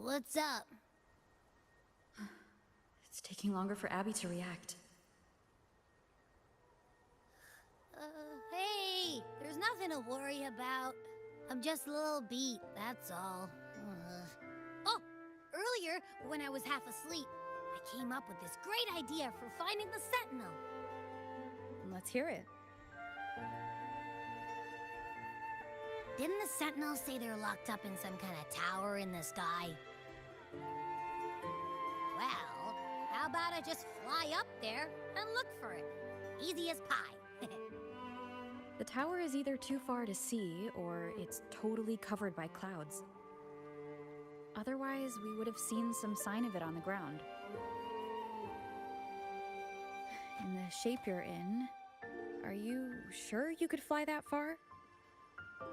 What's up? It's taking longer for Abby to react. Hey, there's nothing to worry about. I'm just a little beat, that's all. Oh, earlier, when I was half asleep, I came up with this great idea for finding the Sentinel. Let's hear it. Didn't the Sentinels say they're locked up in some kind of tower in the sky? Well, how about I just fly up there and look for it? Easy as pie. The tower is either too far to see, or it's totally covered by clouds. Otherwise, we would have seen some sign of it on the ground. In the shape you're in, are you sure you could fly that far?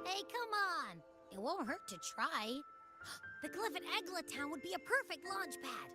Hey, come on! It won't hurt to try. The cliff at Eglet Town would be a perfect launch pad.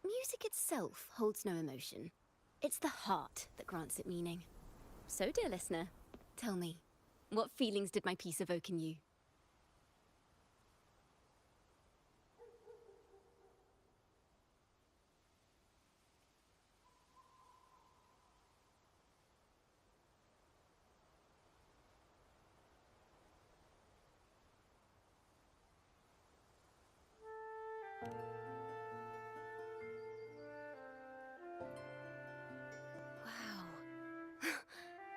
Music itself holds no emotion. It's the heart that grants it meaning. So, dear listener, tell me, what feelings did my piece evoke in you?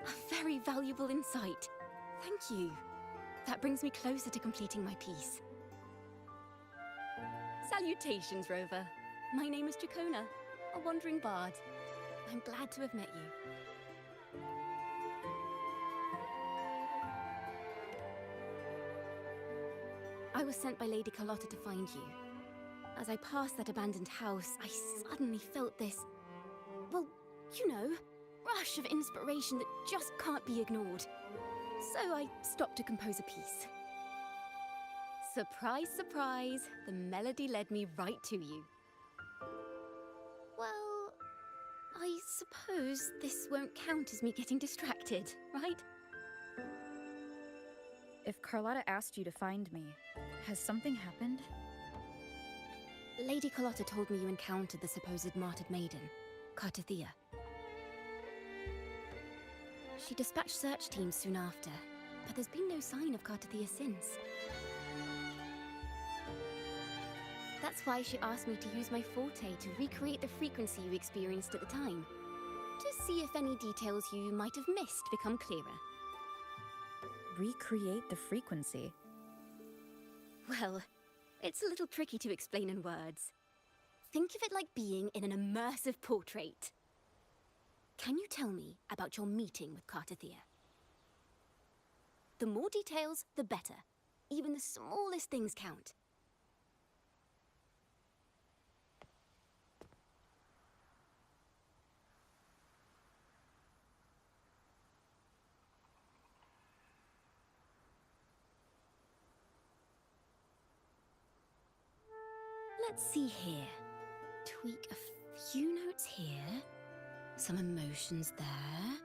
A very valuable insight. Thank you. That brings me closer to completing my piece. Salutations, Rover. My name is Dracona, a wandering bard. I'm glad to have met you. I was sent by Lady Carlotta to find you. As I passed that abandoned house, I suddenly felt this, well, you know, rush of inspiration that just can't be ignored. So I stopped to compose a piece. Surprise, surprise, the melody led me right to you. Well, I suppose this won't count as me getting distracted, right? If Carlotta asked you to find me, has something happened? Lady Carlotta told me you encountered the supposed martyred maiden, Cartathea. She dispatched search teams soon after, but there's been no sign of Cartathea since. That's why she asked me to use my forte to recreate the frequency you experienced at the time, to see if any details you might have missed become clearer. Recreate the frequency? Well, it's a little tricky to explain in words. Think of it like being in an immersive portrait. Can you tell me about your meeting with Cartathea? The more details, the better. Even the smallest things count. Let's see here. Tweak a few notes here. Some emotions there.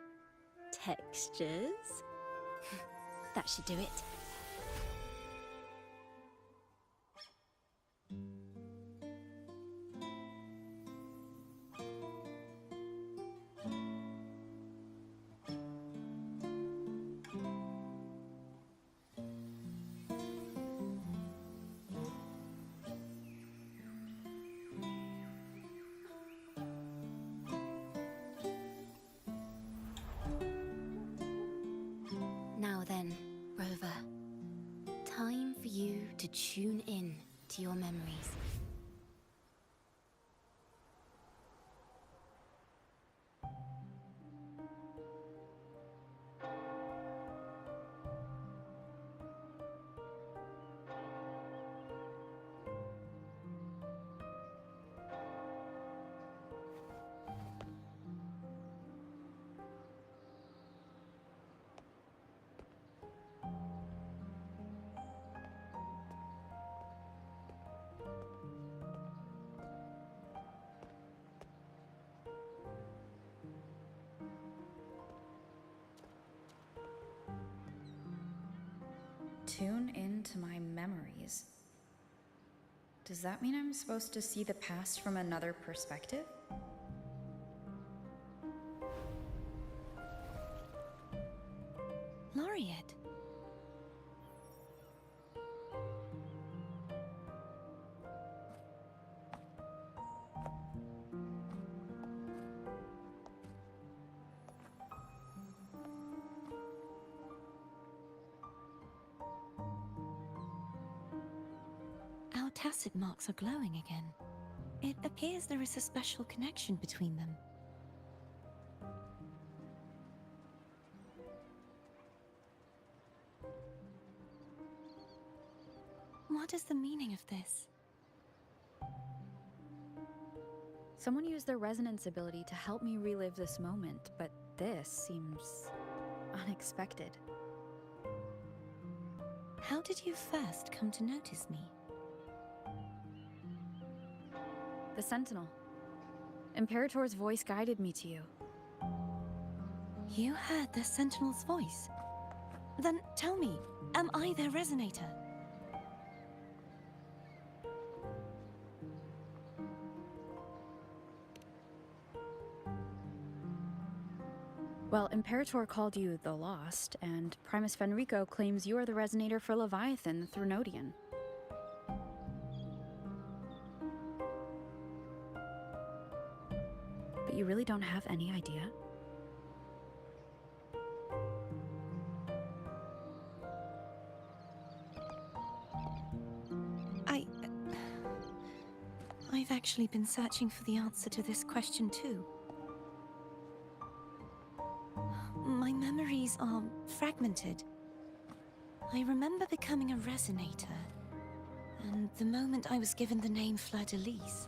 Textures. That should do it. Now then, Rover. Time for you to tune in to your memories. tune into my memories. Does that mean I'm supposed to see the past from another perspective? Laureate. Our tacit marks are glowing again. It appears there is a special connection between them. What is the meaning of this? Someone used their resonance ability to help me relive this moment, but this seems unexpected. How did you first come to notice me? The Sentinel. Imperator's voice guided me to you. You heard the Sentinel's voice? Then tell me, am I their resonator? Well, Imperator called you the Lost, and Primus Fenrico claims you are the resonator for Leviathan, the Thrunodian. But you really don't have any idea? I've actually been searching for the answer to this question too. My memories are fragmented. I remember becoming a resonator, and the moment I was given the name Fleur-de-Lis.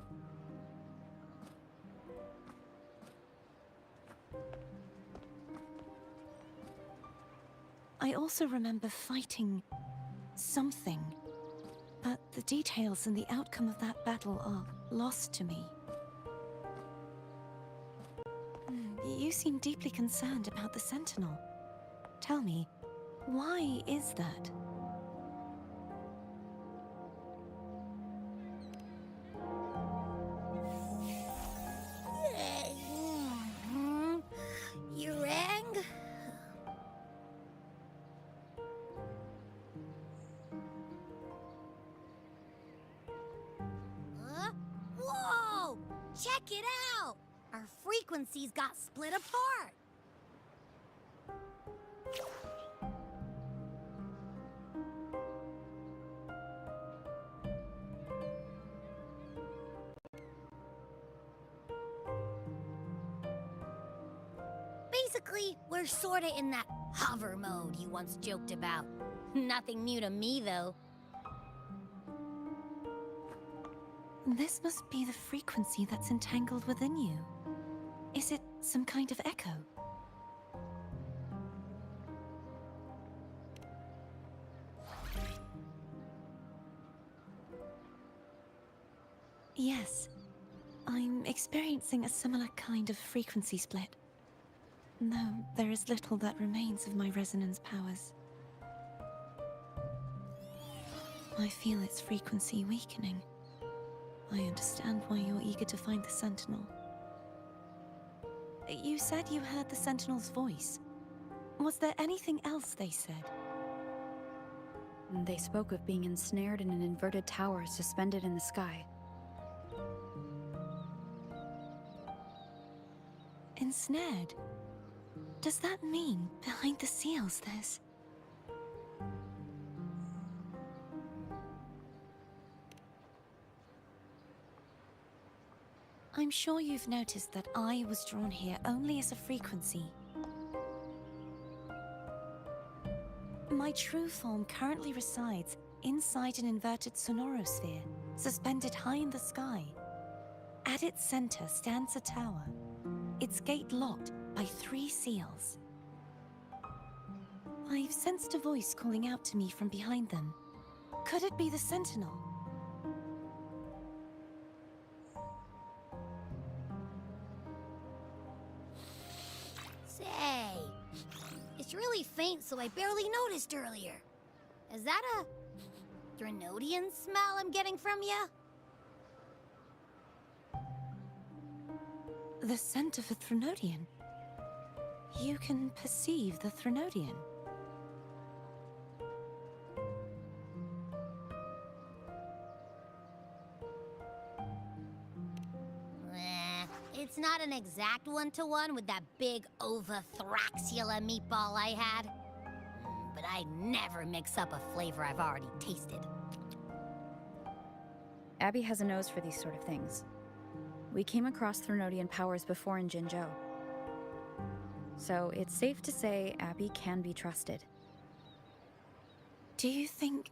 I also remember fighting something, but the details and the outcome of that battle are lost to me. You seem deeply concerned about the Sentinel. Tell me, why is that? You rang? Huh? Whoa! Check it out! Our frequencies got split apart! Basically, we're sorta in that hover mode you once joked about. Nothing new to me, though. This must be the frequency that's entangled within you. Is it some kind of echo? Yes, I'm experiencing a similar kind of frequency split. Though there is little that remains of my resonance powers. I feel its frequency weakening. I understand why you're eager to find the Sentinel. You said you heard the Sentinel's voice. Was there anything else they said? They spoke of being ensnared in an inverted tower suspended in the sky. Ensnared? Does that mean behind the seals there's... I'm sure you've noticed that I was drawn here only as a frequency. My true form currently resides inside an inverted sonorosphere, suspended high in the sky. At its center stands a tower, its gate locked by 3 seals. I've sensed a voice calling out to me from behind them. Could it be the Sentinel? Say, it's really faint, so I barely noticed earlier. Is that a Threnodian smell I'm getting from you? The scent of a Threnodian. You can perceive the Threnodian. It's not an exact one-to-one with that big Ovathraxula meatball I had. But I never mix up a flavor I've already tasted. Abby has a nose for these sort of things. We came across Threnodian powers before in Jinzhou. So it's safe to say Abby can be trusted. Do you think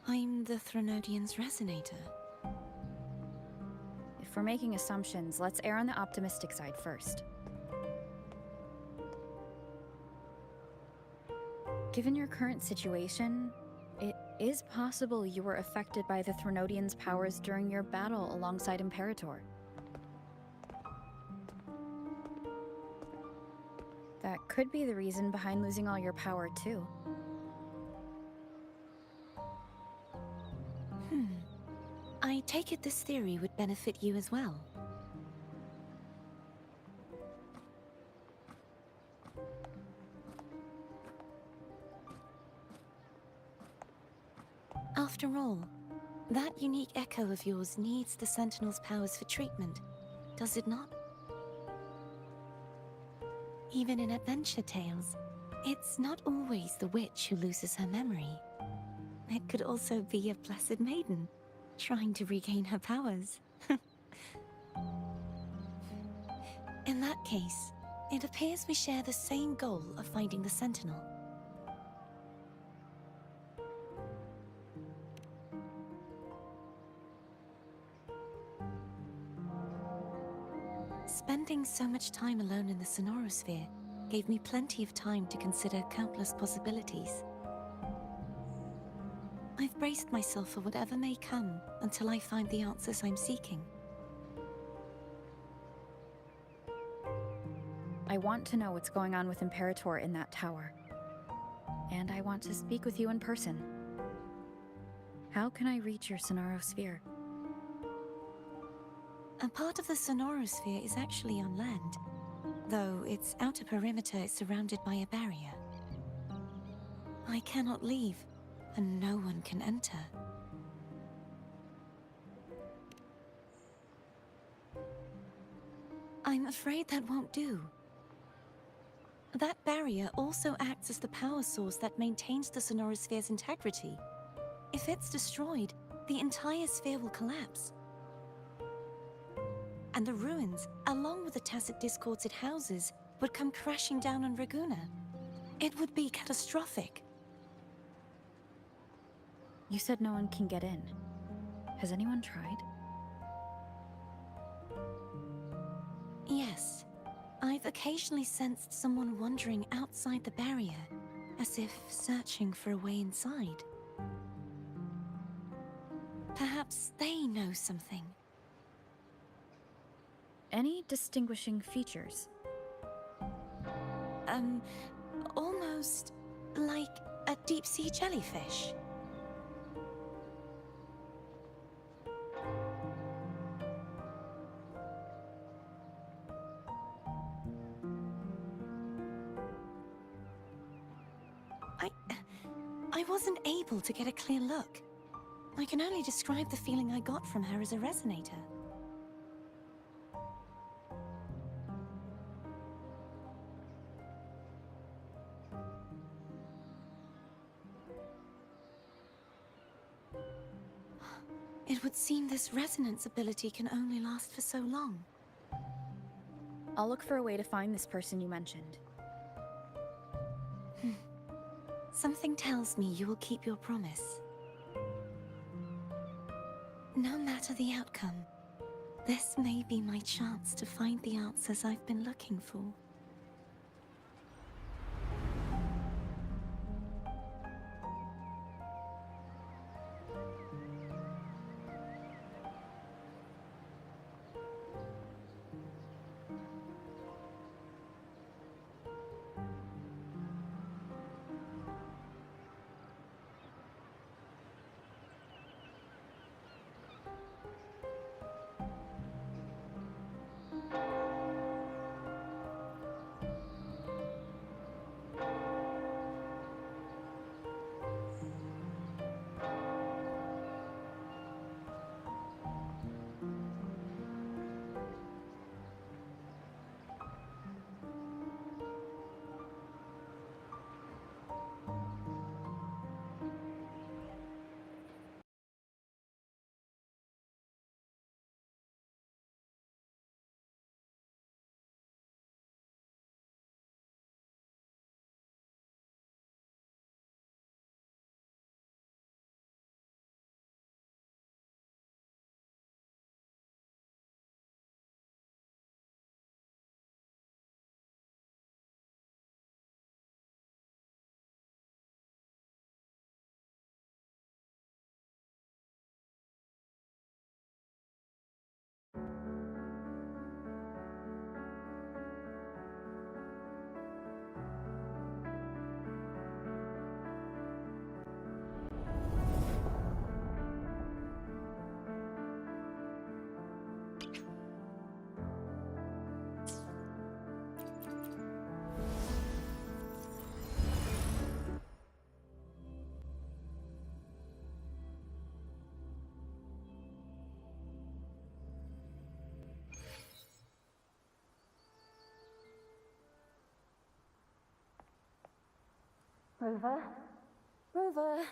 I'm the Threnodian's resonator? If we're making assumptions, let's err on the optimistic side first. Given your current situation, it is possible you were affected by the Threnodian's powers during your battle alongside Imperator. That could be the reason behind losing all your power, too. I take it this theory would benefit you as well. After all, that unique echo of yours needs the Sentinel's powers for treatment, does it not? Even in adventure tales, it's not always the witch who loses her memory. It could also be a blessed maiden, trying to regain her powers. In that case, it appears we share the same goal of finding the Sentinel. Spending so much time alone in the Sonorosphere gave me plenty of time to consider countless possibilities. I've braced myself for whatever may come until I find the answers I'm seeking. I want to know what's going on with Imperator in that tower. And I want to speak with you in person. How can I reach your Sonorosphere? A part of the Sonorosphere is actually on land, though its outer perimeter is surrounded by a barrier. I cannot leave, and no one can enter. I'm afraid that won't do. That barrier also acts as the power source that maintains the Sonorosphere's integrity. If it's destroyed, the entire sphere will collapse. And the ruins, along with the tacit discords it houses, would come crashing down on Raguna. It would be catastrophic. You said no one can get in. Has anyone tried? Yes. I've occasionally sensed someone wandering outside the barrier, as if searching for a way inside. Perhaps they know something. Any distinguishing features? Almost like a deep-sea jellyfish. I wasn't able to get a clear look. I can only describe the feeling I got from her as a resonator. It would seem this resonance ability can only last for so long. I'll look for a way to find this person you mentioned. Something tells me you will keep your promise. No matter the outcome, this may be my chance to find the answers I've been looking for. Rover? Rover?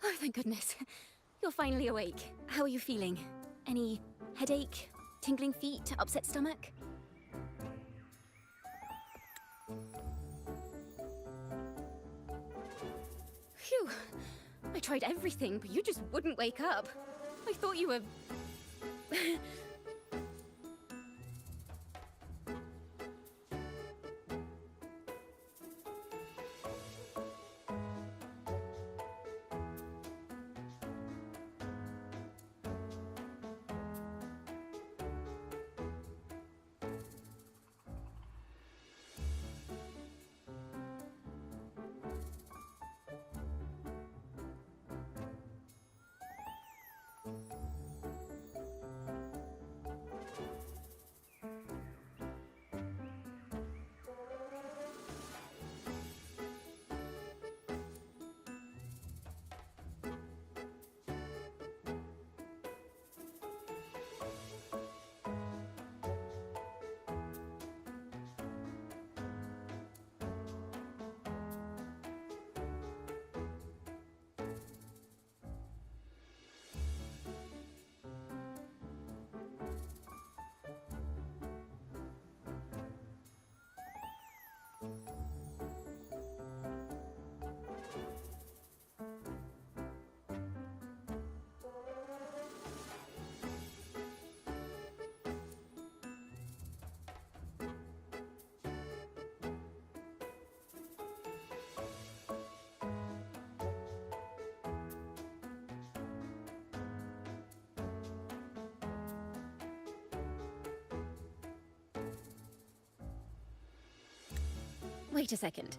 Oh, thank goodness. You're finally awake. How are you feeling? Any headache, tingling feet, upset stomach? Phew. I tried everything, but you just wouldn't wake up. I thought you were... Wait a second.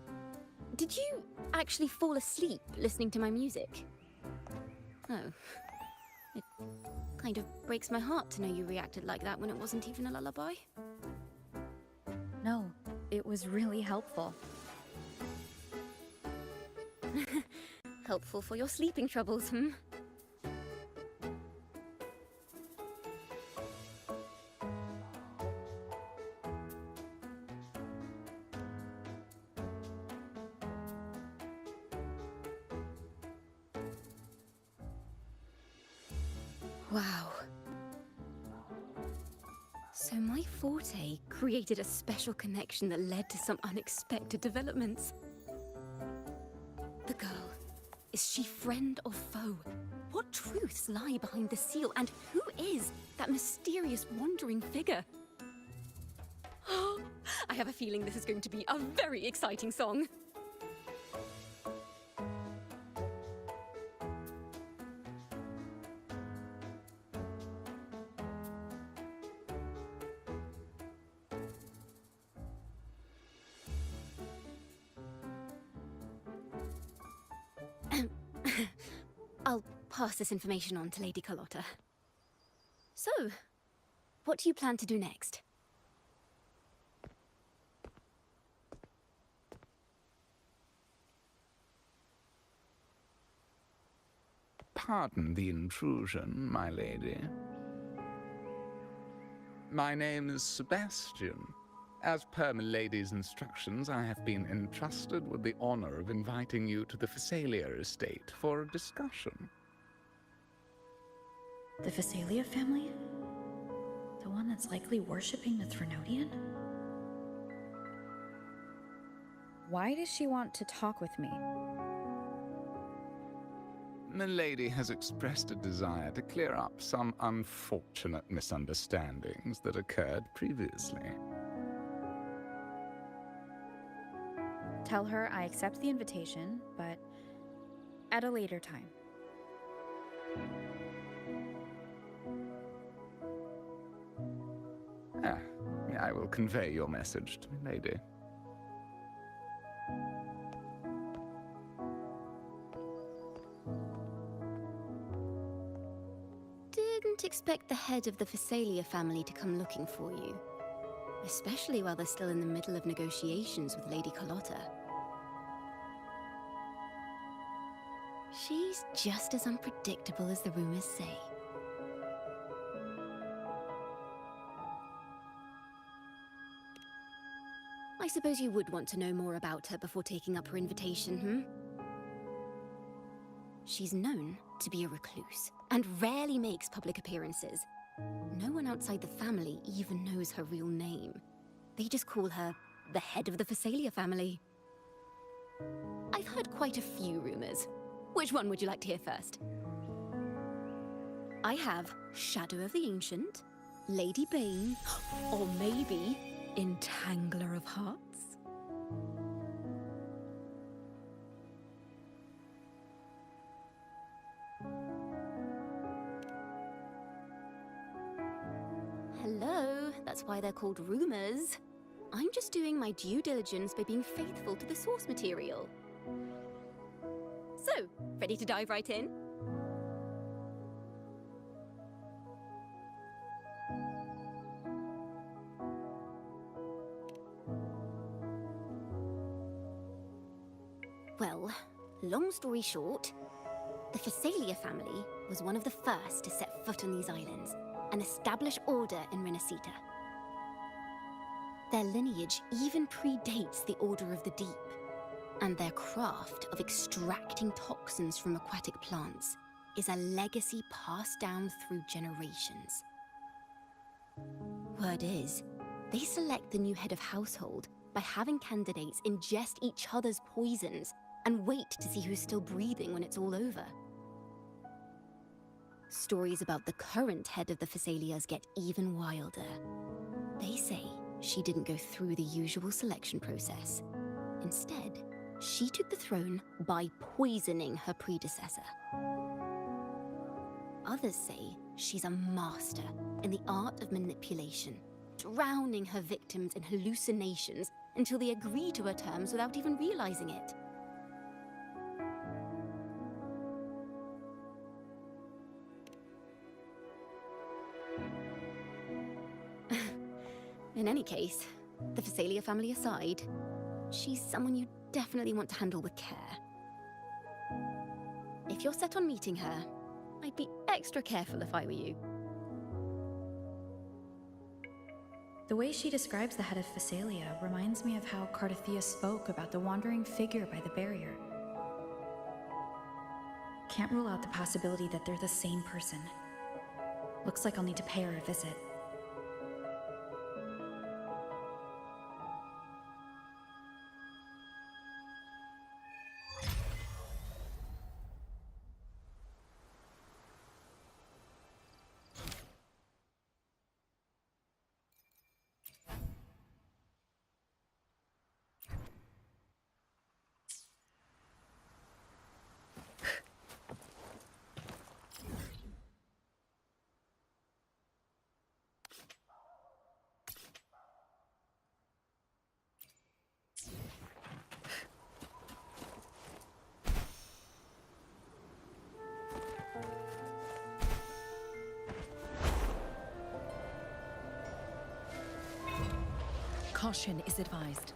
Did you actually fall asleep listening to my music? Oh. It kind of breaks my heart to know you reacted like that when it wasn't even a lullaby. No, it was really helpful. Helpful for your sleeping troubles, hmm? Wow. So my forte created a special connection that led to some unexpected developments. The girl, is she friend or foe? What truths lie behind the seal, and who is that mysterious wandering figure? I have a feeling this is going to be a very exciting song. I'll pass this information on to Lady Carlotta. So, what do you plan to do next? Pardon the intrusion, my lady. My name is Sebastian. As per my lady's instructions, I have been entrusted with the honor of inviting you to the Phasalia estate for a discussion. The Phasalia family? The one that's likely worshipping the Threnodian? Why does she want to talk with me? Milady has expressed a desire to clear up some unfortunate misunderstandings that occurred previously. Tell her I accept the invitation, but at a later time. I will convey your message to Milady. Didn't expect the head of the Phasalia family to come looking for you. Especially while they're still in the middle of negotiations with Lady Carlotta. She's just as unpredictable as the rumors say. I suppose you would want to know more about her before taking up her invitation, hmm? She's known to be a recluse and rarely makes public appearances. No one outside the family even knows her real name. They just call her the head of the Phasalia family. I've heard quite a few rumors. Which one would you like to hear first? I have Shadow of the Ancient, Lady Bane, or maybe Entangler of Hearts. Hello, that's why they're called rumors. I'm just doing my due diligence by being faithful to the source material. So, ready to dive right in? Well, long story short, the Phasalia family was one of the first to set foot on these islands and establish order in Renacita. Their lineage even predates the Order of the Deep, and their craft of extracting toxins from aquatic plants is a legacy passed down through generations. Word is, they select the new head of household by having candidates ingest each other's poisons and wait to see who's still breathing when it's all over. Stories about the current head of the Phasalias get even wilder. They say she didn't go through the usual selection process. Instead, she took the throne by poisoning her predecessor. Others say she's a master in the art of manipulation, drowning her victims in hallucinations until they agree to her terms without even realizing it. In any case, the Phasalia family aside, she's someone you definitely want to handle with care. If you're set on meeting her, I'd be extra careful if I were you. The way she describes the head of Phasalia reminds me of how Cardothea spoke about the wandering figure by the barrier. Can't rule out the possibility that they're the same person. Looks like I'll need to pay her a visit. Caution is advised.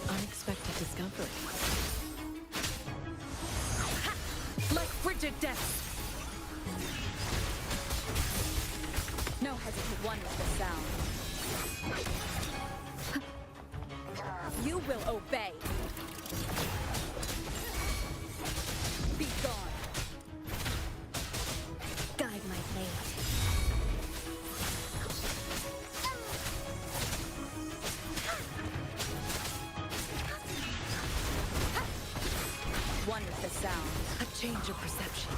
Unexpected discovery. Ha! Like frigid death! No hesitant one with the sound. You will obey. Be gone. Guide my blade. One with the sound. A change of perception.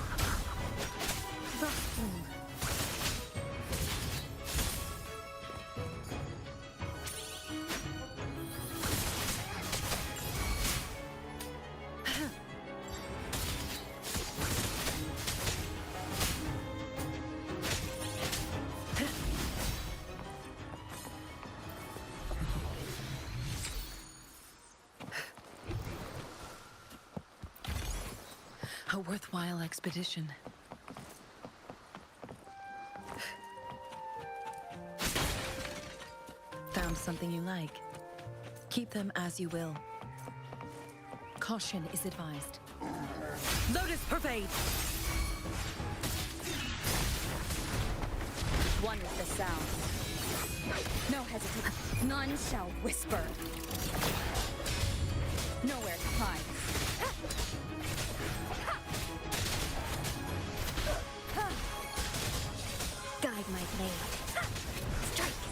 A worthwhile expedition. Found something you like? Keep them as you will. Caution is advised. Lotus pervade! One with the sound. No hesitation. None shall whisper. Nowhere to hide. Guide my blade. Strike!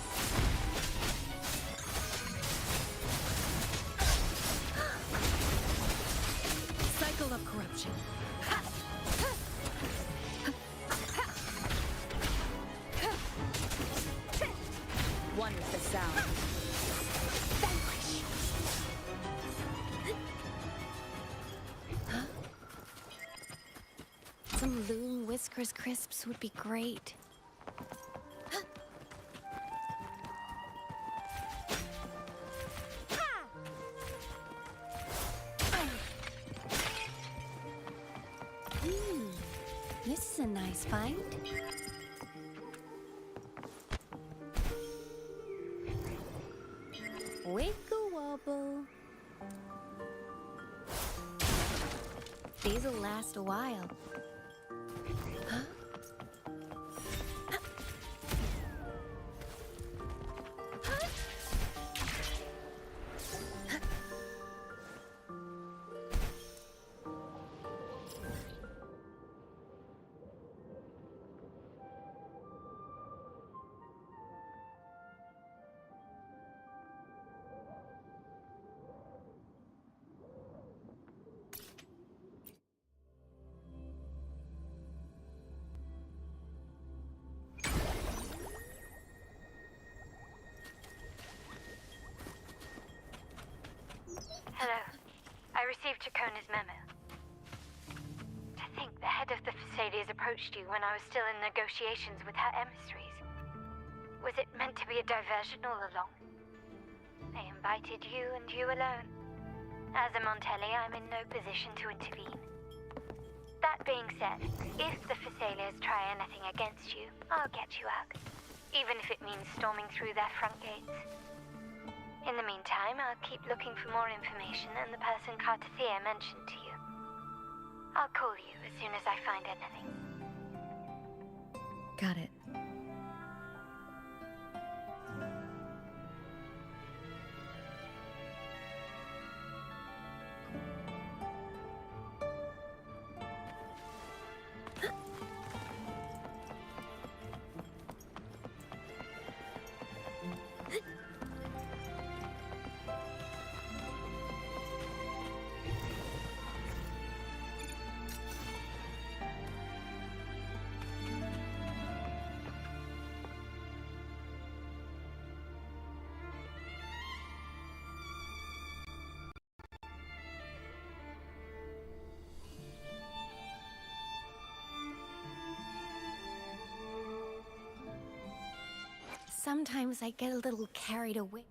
Cycle of corruption. One with the sound. Vanquish! Some Loon Whiskers crisps would be great. This is a nice find. Wiggle wobble. These'll last a while. Huh? Hello. I received Chacona's memo. To think the head of the Thessalians approached you when I was still in negotiations with her emissaries. Was it meant to be a diversion all along? They invited you and you alone. As a Montelli, I'm in no position to intervene. That being said, if the Thessalians try anything against you, I'll get you out. Even if it means storming through their front gates. In the meantime, I'll keep looking for more information and the person Cartathea mentioned to you. I'll call you as soon as I find anything. Got it. Sometimes I get a little carried away.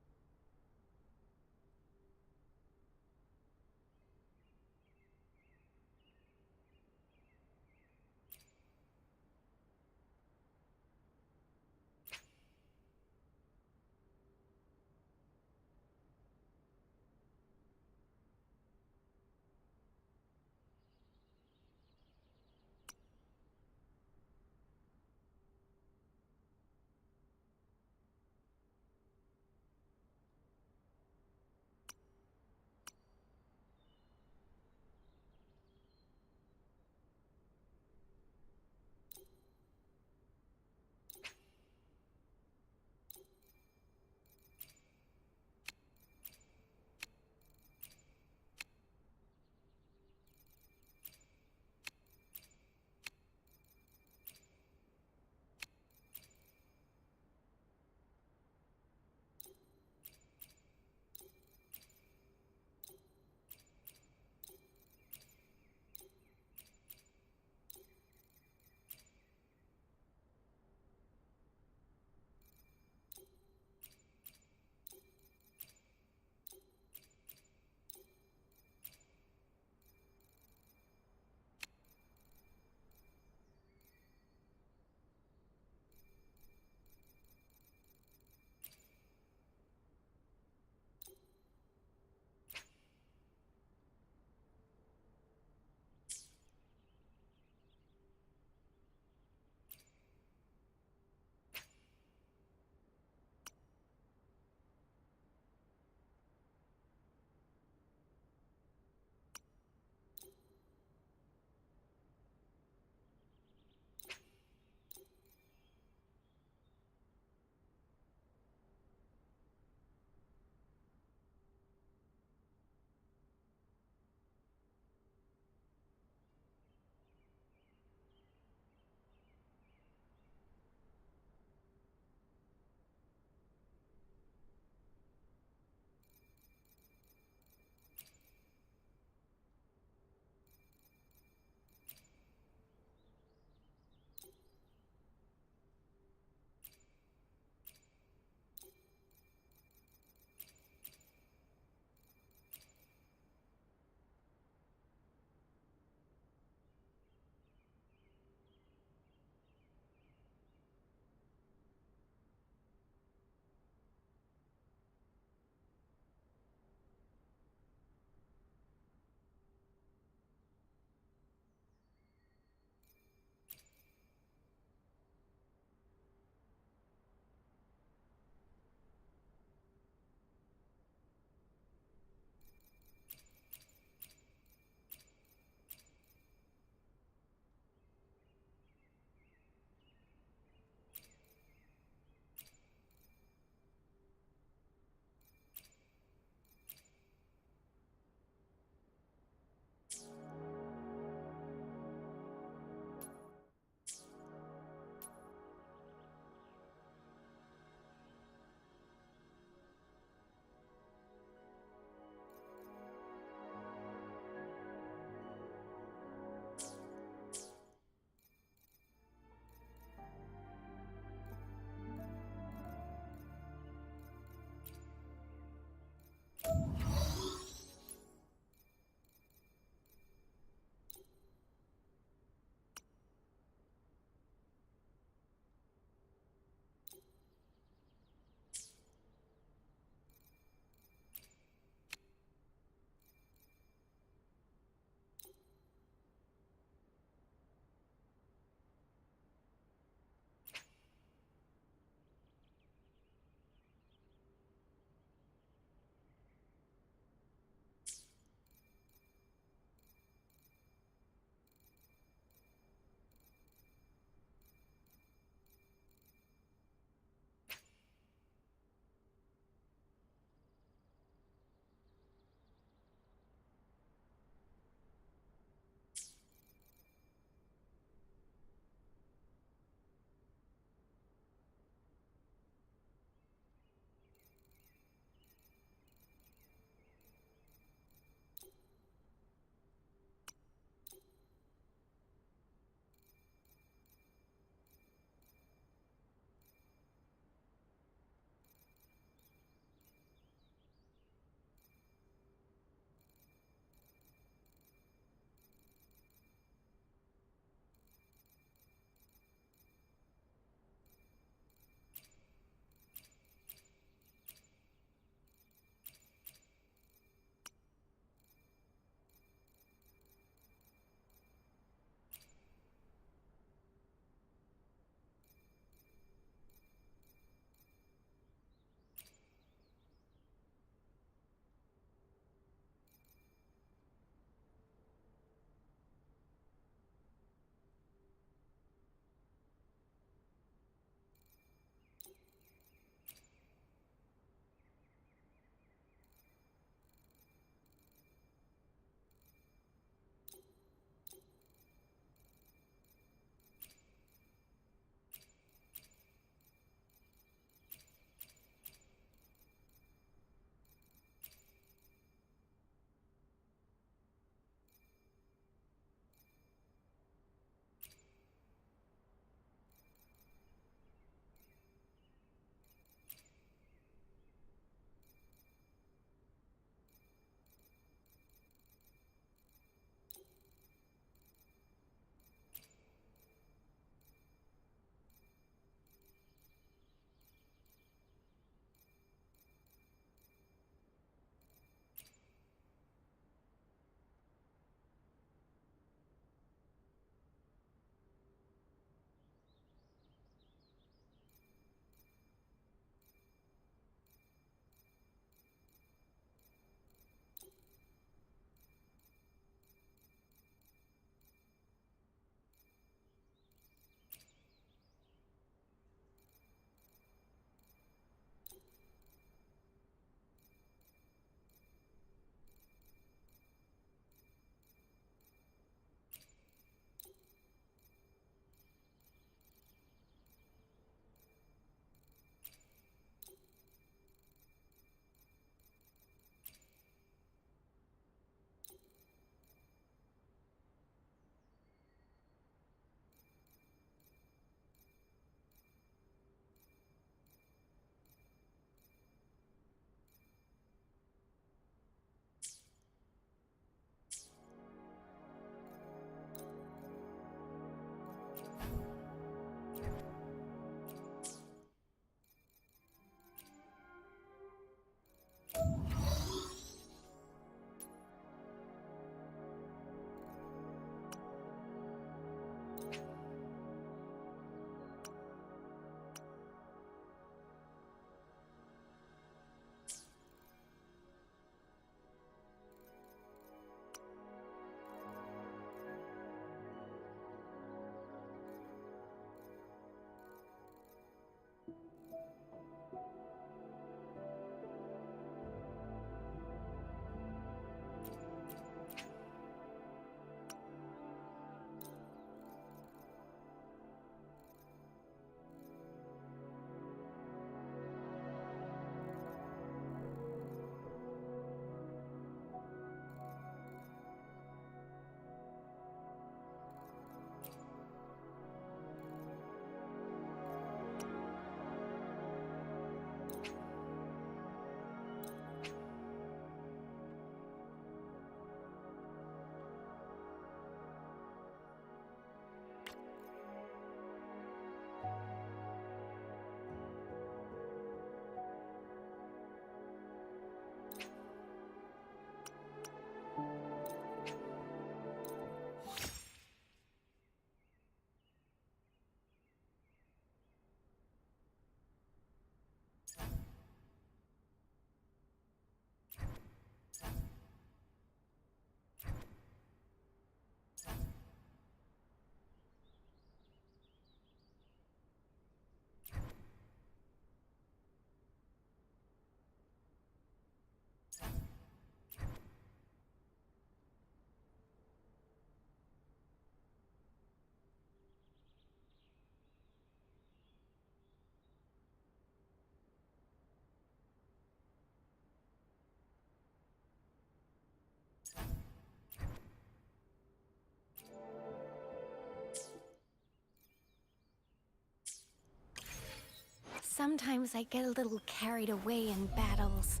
Sometimes I get a little carried away in battles.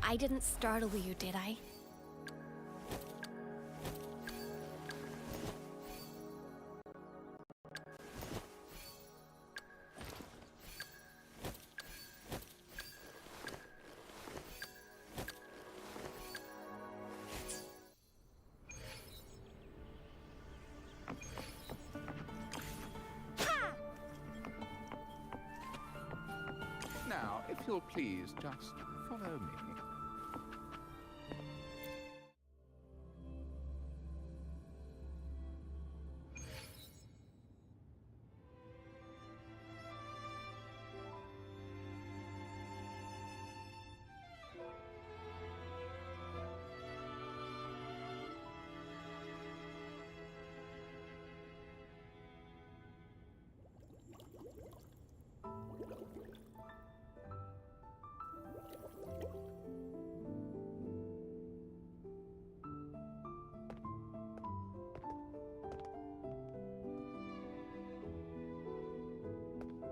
I didn't startle you, did I? Now, if you'll please just follow me.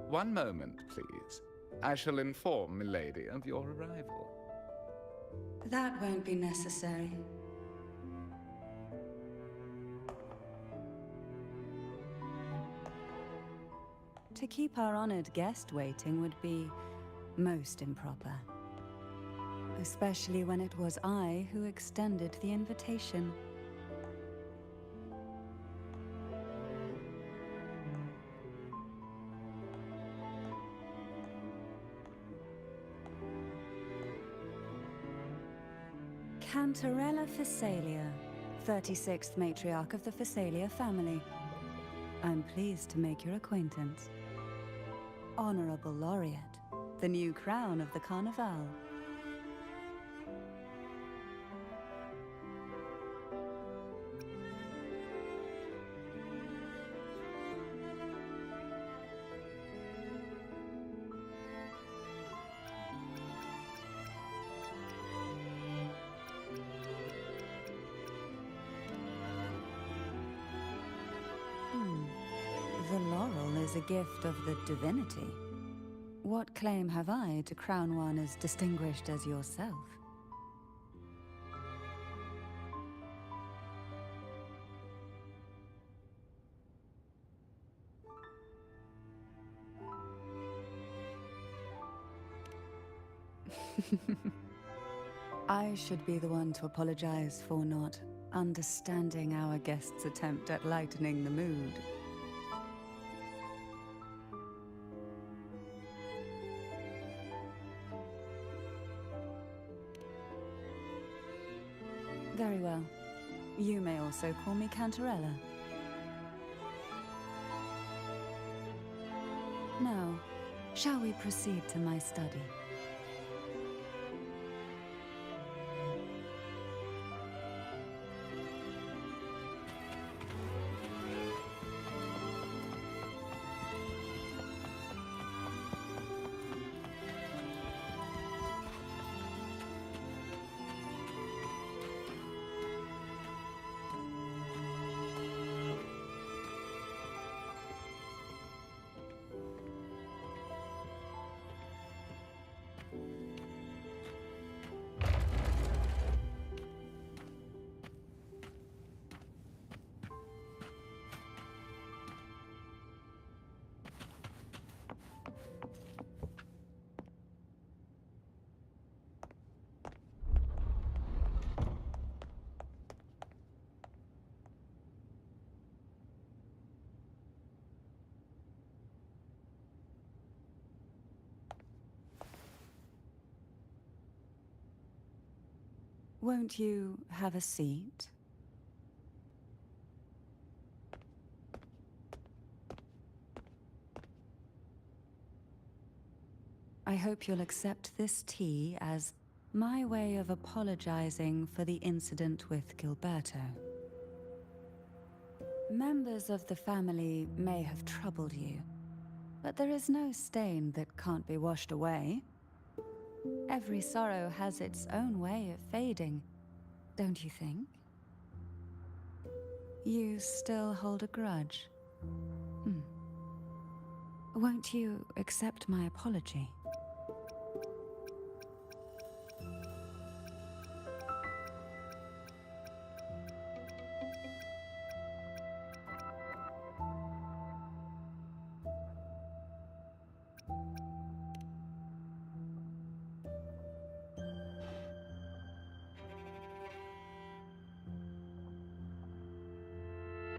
One moment, please. I shall inform Milady of your arrival. That won't be necessary. To keep our honored guest waiting would be most improper. Especially when it was I who extended the invitation. Cantarella Phasalia, 36th matriarch of the Phasalia family. I'm pleased to make your acquaintance. Honorable Laureate, the new crown of the Carnival. The laurel is a gift of the divinity. What claim have I to crown one as distinguished as yourself? I should be the one to apologize for not understanding our guest's attempt at lightening the mood. Very well. You may also call me Cantarella. Now, shall we proceed to my study? Won't you have a seat? I hope you'll accept this tea as my way of apologizing for the incident with Gilberto. Members of the family may have troubled you, but there is no stain that can't be washed away. Every sorrow has its own way of fading, don't you think? You still hold a grudge? Won't you accept my apology?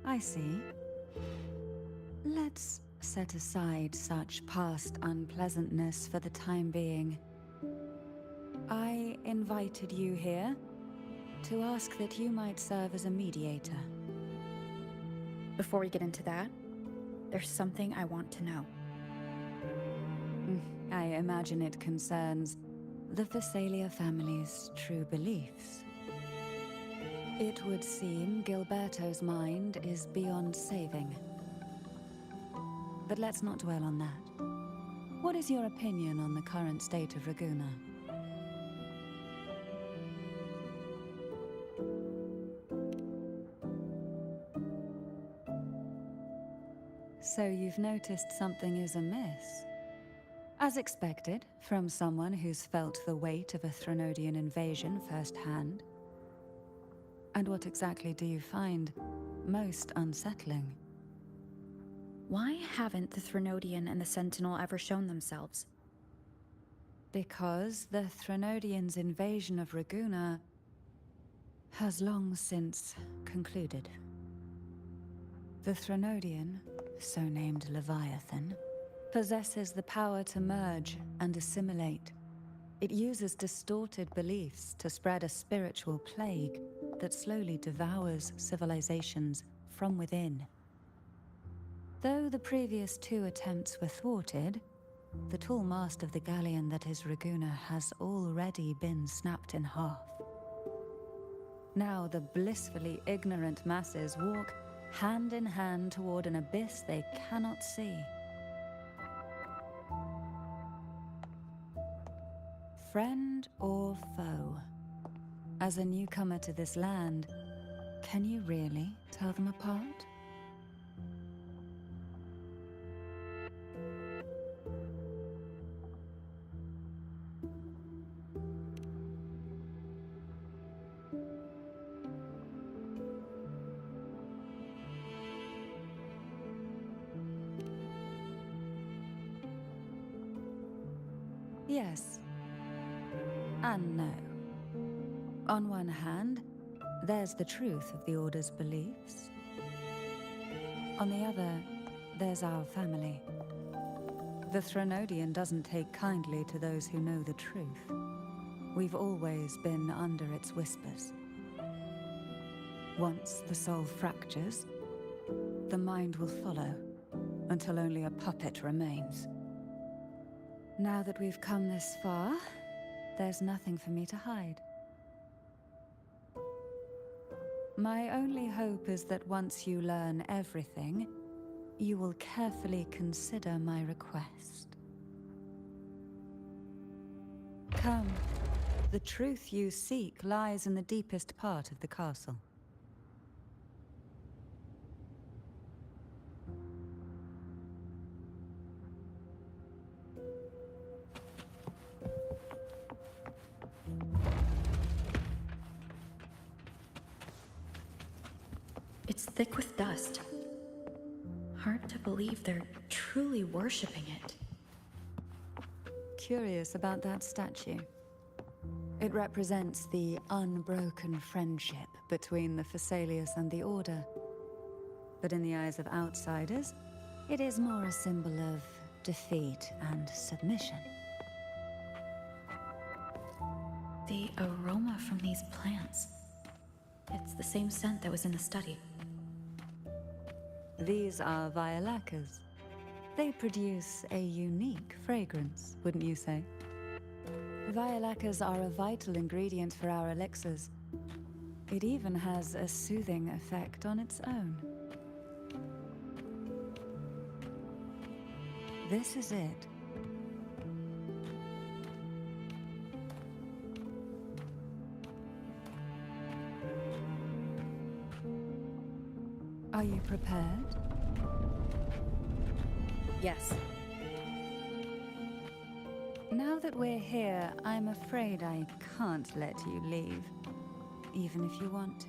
I see. Let's set aside such past unpleasantness for the time being. I invited you here to ask that you might serve as a mediator. Before we get into that, there's something I want to know. I imagine it concerns the Phasalia family's true beliefs. It would seem Gilberto's mind is beyond saving. But let's not dwell on that. What is your opinion on the current state of Raguna? So you've noticed something is amiss? As expected, from someone who's felt the weight of a Threnodian invasion firsthand. And what exactly do you find most unsettling? Why haven't the Threnodian and the Sentinel ever shown themselves? Because the Threnodians' invasion of Raguna has long since concluded. The Threnodian, so named Leviathan, possesses the power to merge and assimilate. It uses distorted beliefs to spread a spiritual plague that slowly devours civilizations from within. Though the previous two attempts were thwarted, the tall mast of the galleon that is Raguna has already been snapped in half. Now the blissfully ignorant masses walk hand in hand toward an abyss they cannot see. Friend or foe? As a newcomer to this land, can you really tell them apart? Yes. And no. On one hand, there's the truth of the Order's beliefs. On the other, there's our family. The Threnodian doesn't take kindly to those who know the truth. We've always been under its whispers. Once the soul fractures, the mind will follow, until only a puppet remains. Now that we've come this far, there's nothing for me to hide. My only hope is that once you learn everything, you will carefully consider my request. Come, the truth you seek lies in the deepest part of the castle. It's thick with dust. Hard to believe they're truly worshipping it. Curious about that statue. It represents the unbroken friendship between the Phasaelius and the Order. But in the eyes of outsiders, it is more a symbol of defeat and submission. The aroma from these plants. It's the same scent that was in the study. These are violacas. They produce a unique fragrance, wouldn't you say? Violacas are a vital ingredient for our elixirs. It even has a soothing effect on its own. This is it. Are you prepared? Yes, Now that we're here, I'm afraid I can't let you leave, even if you want to.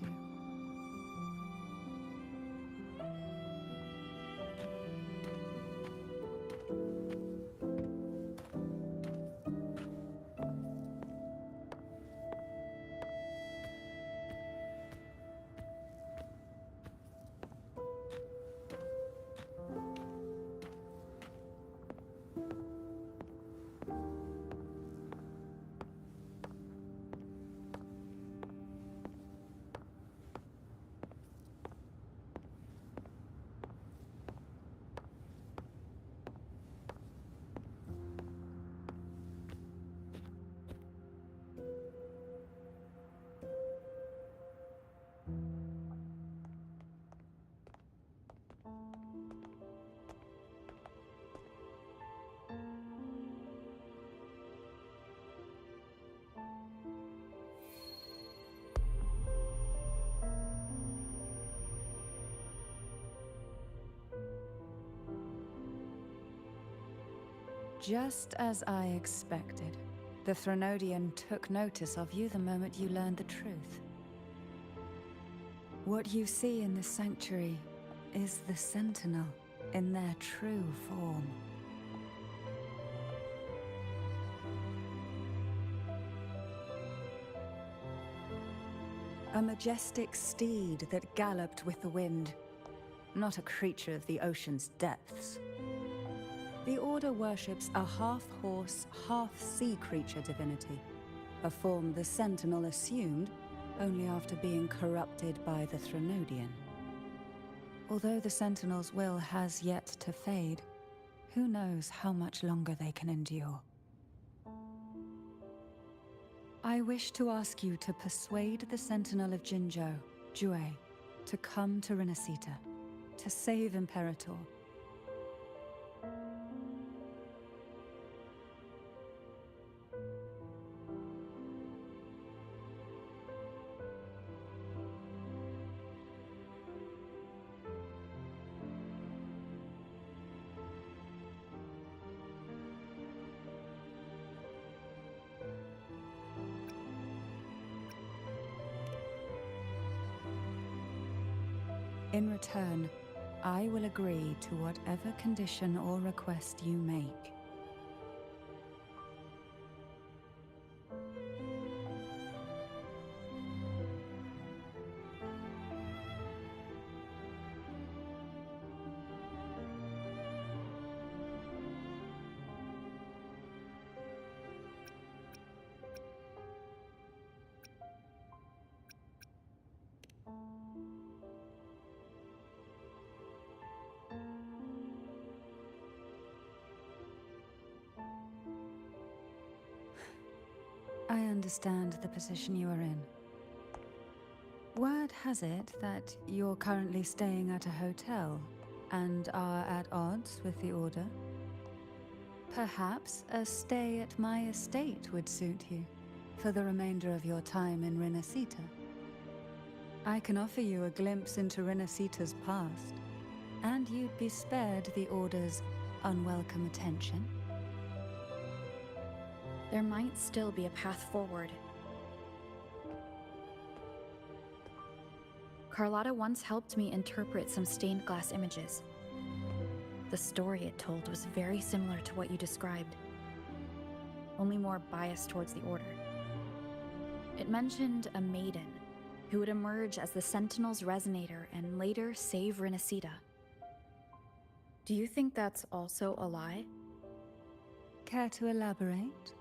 Just as I expected, the Threnodian took notice of you the moment you learned the truth. What you see in the sanctuary is the Sentinel in their true form. A majestic steed that galloped with the wind, not a creature of the ocean's depths. The Order worships a half-horse, half-sea creature divinity, a form the Sentinel assumed only after being corrupted by the Threnodian. Although the Sentinel's will has yet to fade, who knows how much longer they can endure. I wish to ask you to persuade the Sentinel of Jinzhou, Jue, to come to Renacita, to save Imperator. In return, I will agree to whatever condition or request you make. I understand the position you are in. Word has it that you're currently staying at a hotel and are at odds with the Order. Perhaps a stay at my estate would suit you for the remainder of your time in Renacita. I can offer you a glimpse into Renacita's past, and you'd be spared the Order's unwelcome attention. There might still be a path forward. Carlotta once helped me interpret some stained glass images. The story it told was very similar to what you described, only more biased towards the Order. It mentioned a maiden who would emerge as the Sentinel's resonator and later save Renacita. Do you think that's also a lie? Care to elaborate?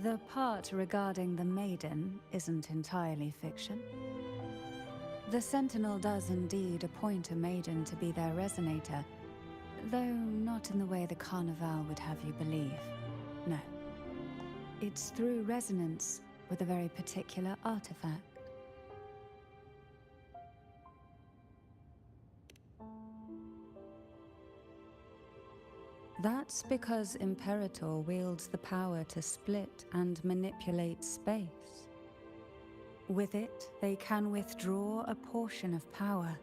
The part regarding the maiden isn't entirely fiction. The Sentinel does indeed appoint a maiden to be their resonator, though not in the way the Carnival would have you believe. No. It's through resonance with a very particular artifact. That's because Imperator wields the power to split and manipulate space. With it, they can withdraw a portion of power.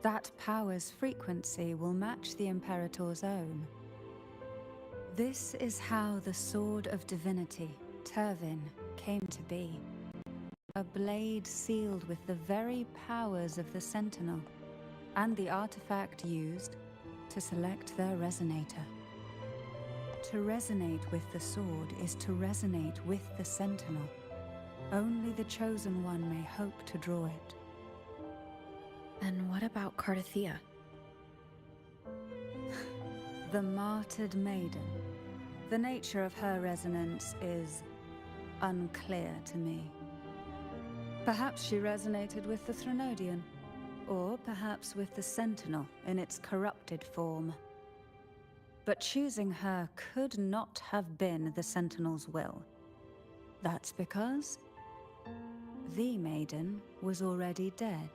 That power's frequency will match the Imperator's own. This is how the Sword of Divinity, Turvin, came to be. A blade sealed with the very powers of the Sentinel, and the artifact used to select their resonator. To resonate with the sword is to resonate with the Sentinel. Only the Chosen One may hope to draw it. And what about Cardathea? The martyred maiden. The nature of her resonance is unclear to me. Perhaps she resonated with the Threnodian, or perhaps with the Sentinel in its corrupted form. But choosing her could not have been the Sentinel's will. That's because the maiden was already dead.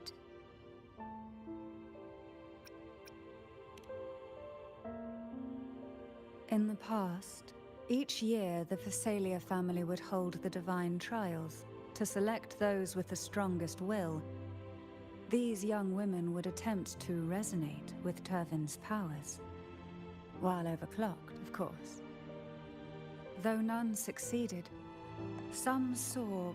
In the past, each year the Phasalia family would hold the Divine Trials to select those with the strongest will. These young women would attempt to resonate with Turvin's powers. While overclocked, of course. Though none succeeded, some saw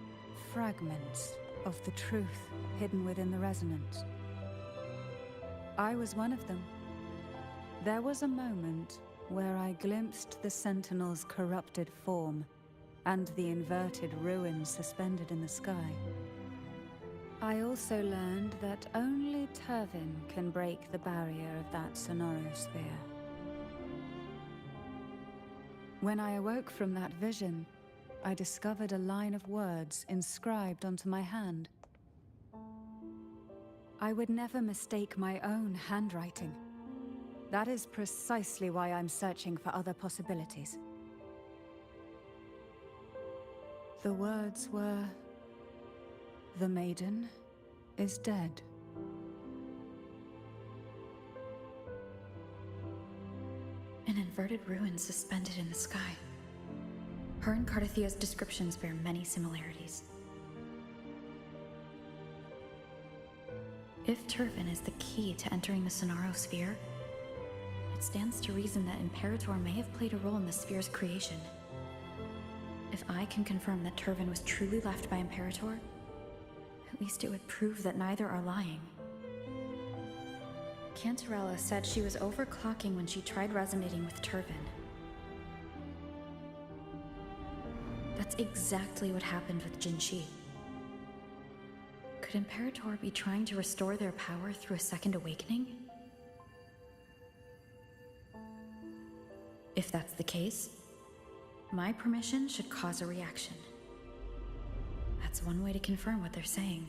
fragments of the truth hidden within the resonance. I was one of them. There was a moment where I glimpsed the Sentinel's corrupted form and the inverted ruins suspended in the sky. I also learned that only Turvin can break the barrier of that sonorosphere. When I awoke from that vision, I discovered a line of words inscribed onto my hand. I would never mistake my own handwriting. That is precisely why I'm searching for other possibilities. The words were, "The maiden is dead." An inverted ruin suspended in the sky. Her and Cardathea's descriptions bear many similarities. If Turvin is the key to entering the Sonorosphere, it stands to reason that Imperator may have played a role in the sphere's creation. If I can confirm that Turvin was truly left by Imperator, at least it would prove that neither are lying. Cantarella said she was overclocking when she tried resonating with Turvin. That's exactly what happened with Jinxi. Could Imperator be trying to restore their power through a second awakening? If that's the case, my permission should cause a reaction. That's one way to confirm what they're saying.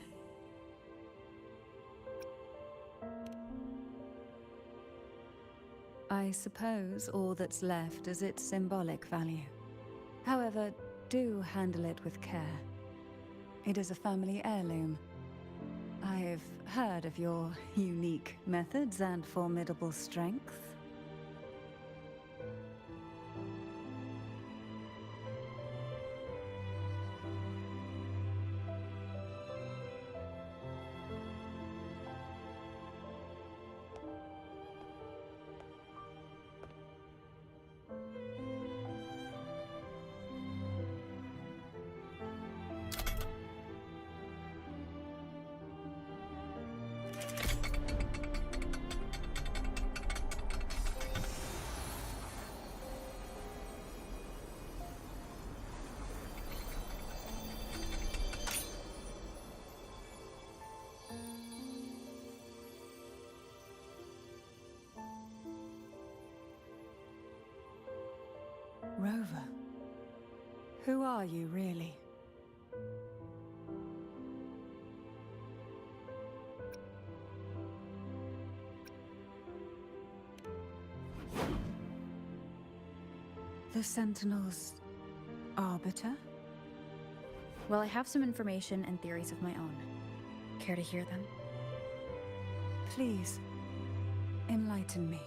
I suppose all that's left is its symbolic value. However, do handle it with care. It is a family heirloom. I've heard of your unique methods and formidable strength. Rover, who are you really? The Sentinel's arbiter? Well, I have some information and theories of my own. Care to hear them? Please, enlighten me.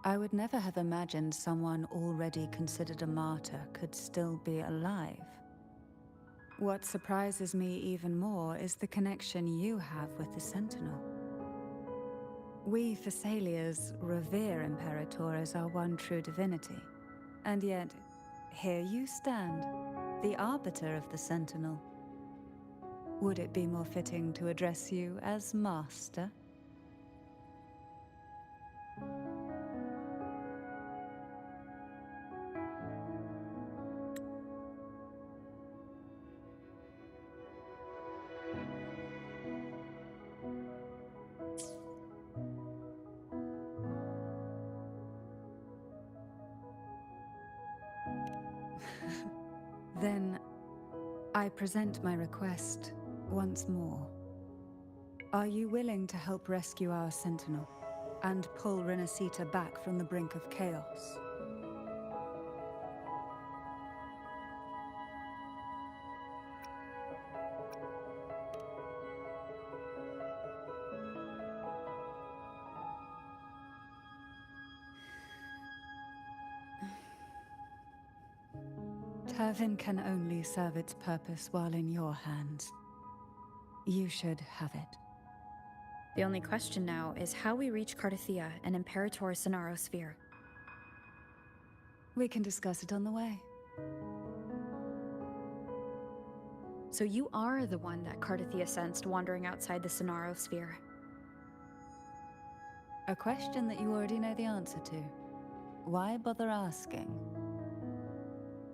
I would never have imagined someone already considered a martyr could still be alive. What surprises me even more is the connection you have with the Sentinel. We Thessalians revere Imperator as our one true divinity. And yet, here you stand, the arbiter of the Sentinel. Would it be more fitting to address you as Master? Then, I present my request once more. Are you willing to help rescue our Sentinel and pull Renacita back from the brink of chaos? Turvin can only serve its purpose while in your hands. You should have it. The only question now is how we reach Cardathia and Imperator's Sonaro Sphere. We can discuss it on the way. So you are the one that Cardathia sensed wandering outside the Sonaro Sphere. A question that you already know the answer to. Why bother asking?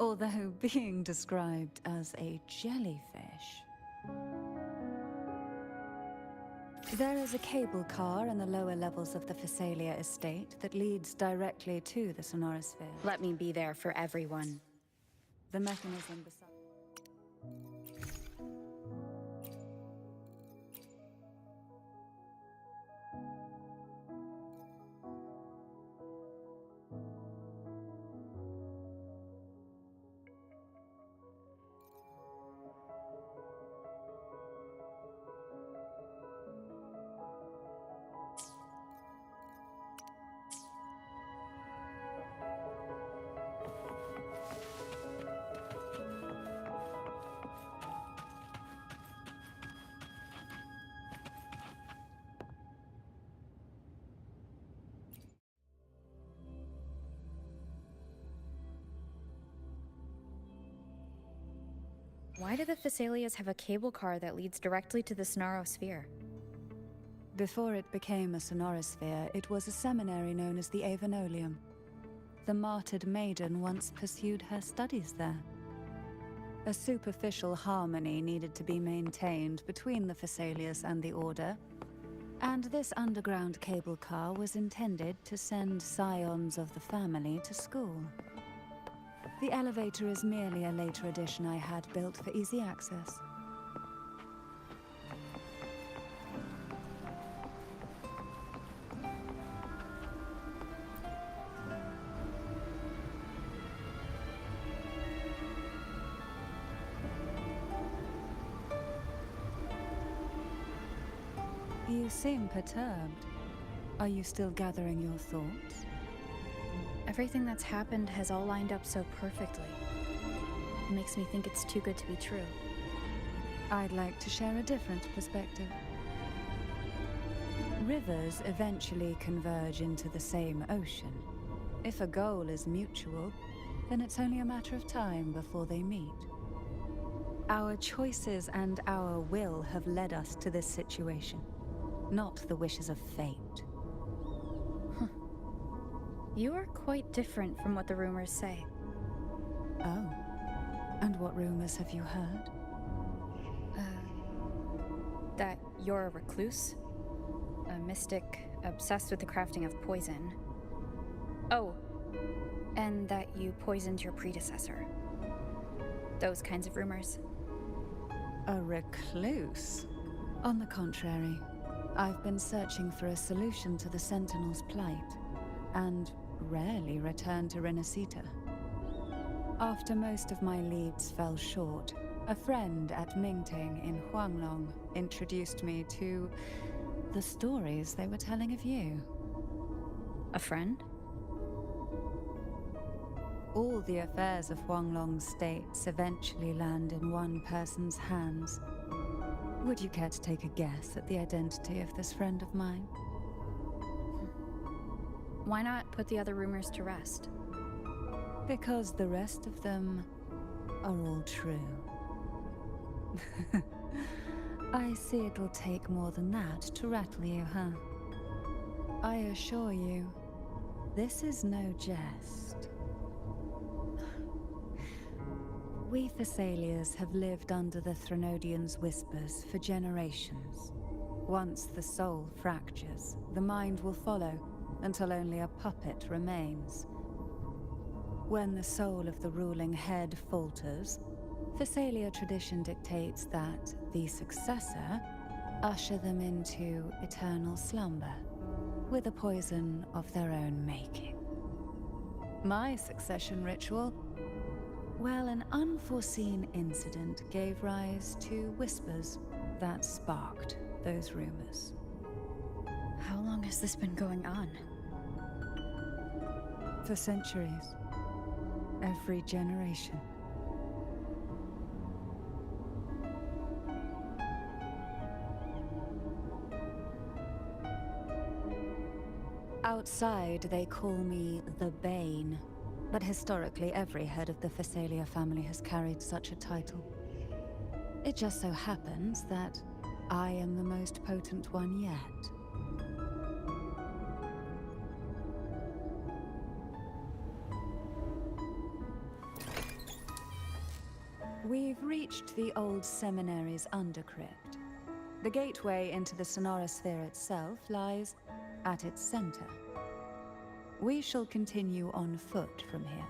Although being described as a jellyfish. There is a cable car in the lower levels of the Phasalia estate that leads directly to the Sonorosphere. Let me be there for everyone. The mechanism beside... Why do the Thessalias have a cable car that leads directly to the Sonaro Sphere? Before it became a Sonorosphere, it was a seminary known as the Avenolium. The martyred maiden once pursued her studies there. A superficial harmony needed to be maintained between the Thessalias and the Order, and this underground cable car was intended to send scions of the family to school. The elevator is merely a later addition I had built for easy access. You seem perturbed. Are you still gathering your thoughts? Everything that's happened has all lined up so perfectly. It makes me think it's too good to be true. I'd like to share a different perspective. Rivers eventually converge into the same ocean. If a goal is mutual, then it's only a matter of time before they meet. Our choices and our will have led us to this situation, not the wishes of fate. You are quite different from what the rumors say. Oh. And what rumors have you heard? That you're a recluse, a mystic obsessed with the crafting of poison. Oh, and that you poisoned your predecessor. Those kinds of rumors. A recluse? On the contrary, I've been searching for a solution to the Sentinel's plight, and rarely return to Renacita. After most of my leads fell short, a friend at Mingting in Huanglong introduced me to the stories they were telling of you. A friend? All the affairs of Huanglong's states eventually land in one person's hands. Would you care to take a guess at the identity of this friend of mine? Why not put the other rumors to rest? Because the rest of them are all true. I see it'll take more than that to rattle you, huh? I assure you, this is no jest. We Thessalians have lived under the Threnodians' whispers for generations. Once the soul fractures, the mind will follow, until only a puppet remains. When the soul of the ruling head falters, Thessalia tradition dictates that the successor usher them into eternal slumber, with a poison of their own making. My succession ritual? Well, an unforeseen incident gave rise to whispers that sparked those rumors. How long has this been going on? For centuries. Every generation. Outside, they call me the Bane, but historically every head of the Thessalia family has carried such a title. It just so happens that I am the most potent one yet. We've reached the old seminary's undercrypt. The gateway into the Sonorosphere itself lies at its center. We shall continue on foot from here.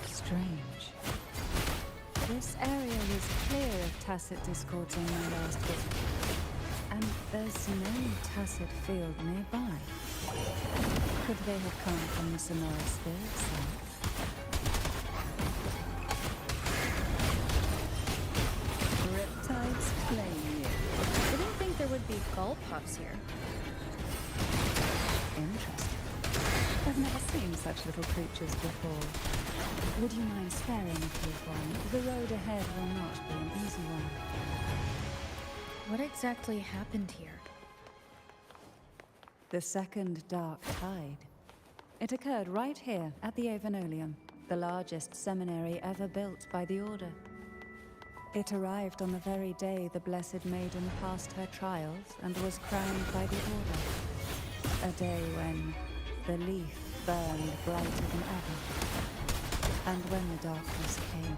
Strange. This area was clear of Tacit discords on my last visit. And there's no Tacit field nearby. Could they have come from the Sonorosphere itself? Riptides claim you. I didn't think there would be gull pups here. Interesting. I've never seen such little creatures before. Would you mind sparing a few for me? The road ahead will not be an easy one. What exactly happened here? The second dark tide. It occurred right here at the Avenolium, the largest seminary ever built by the Order. It arrived on the very day the Blessed Maiden passed her trials and was crowned by the Order. A day when the leaf burned brighter than ever. And when the darkness came,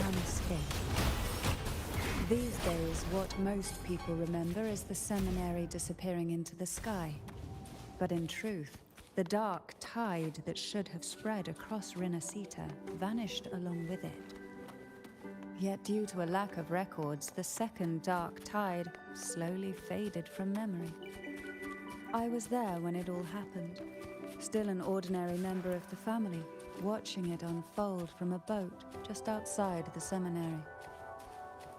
none escaped. These days, what most people remember is the seminary disappearing into the sky. But in truth, the dark tide that should have spread across Renacita vanished along with it. Yet due to a lack of records, the second dark tide slowly faded from memory. I was there when it all happened, still an ordinary member of the family, watching it unfold from a boat just outside the seminary.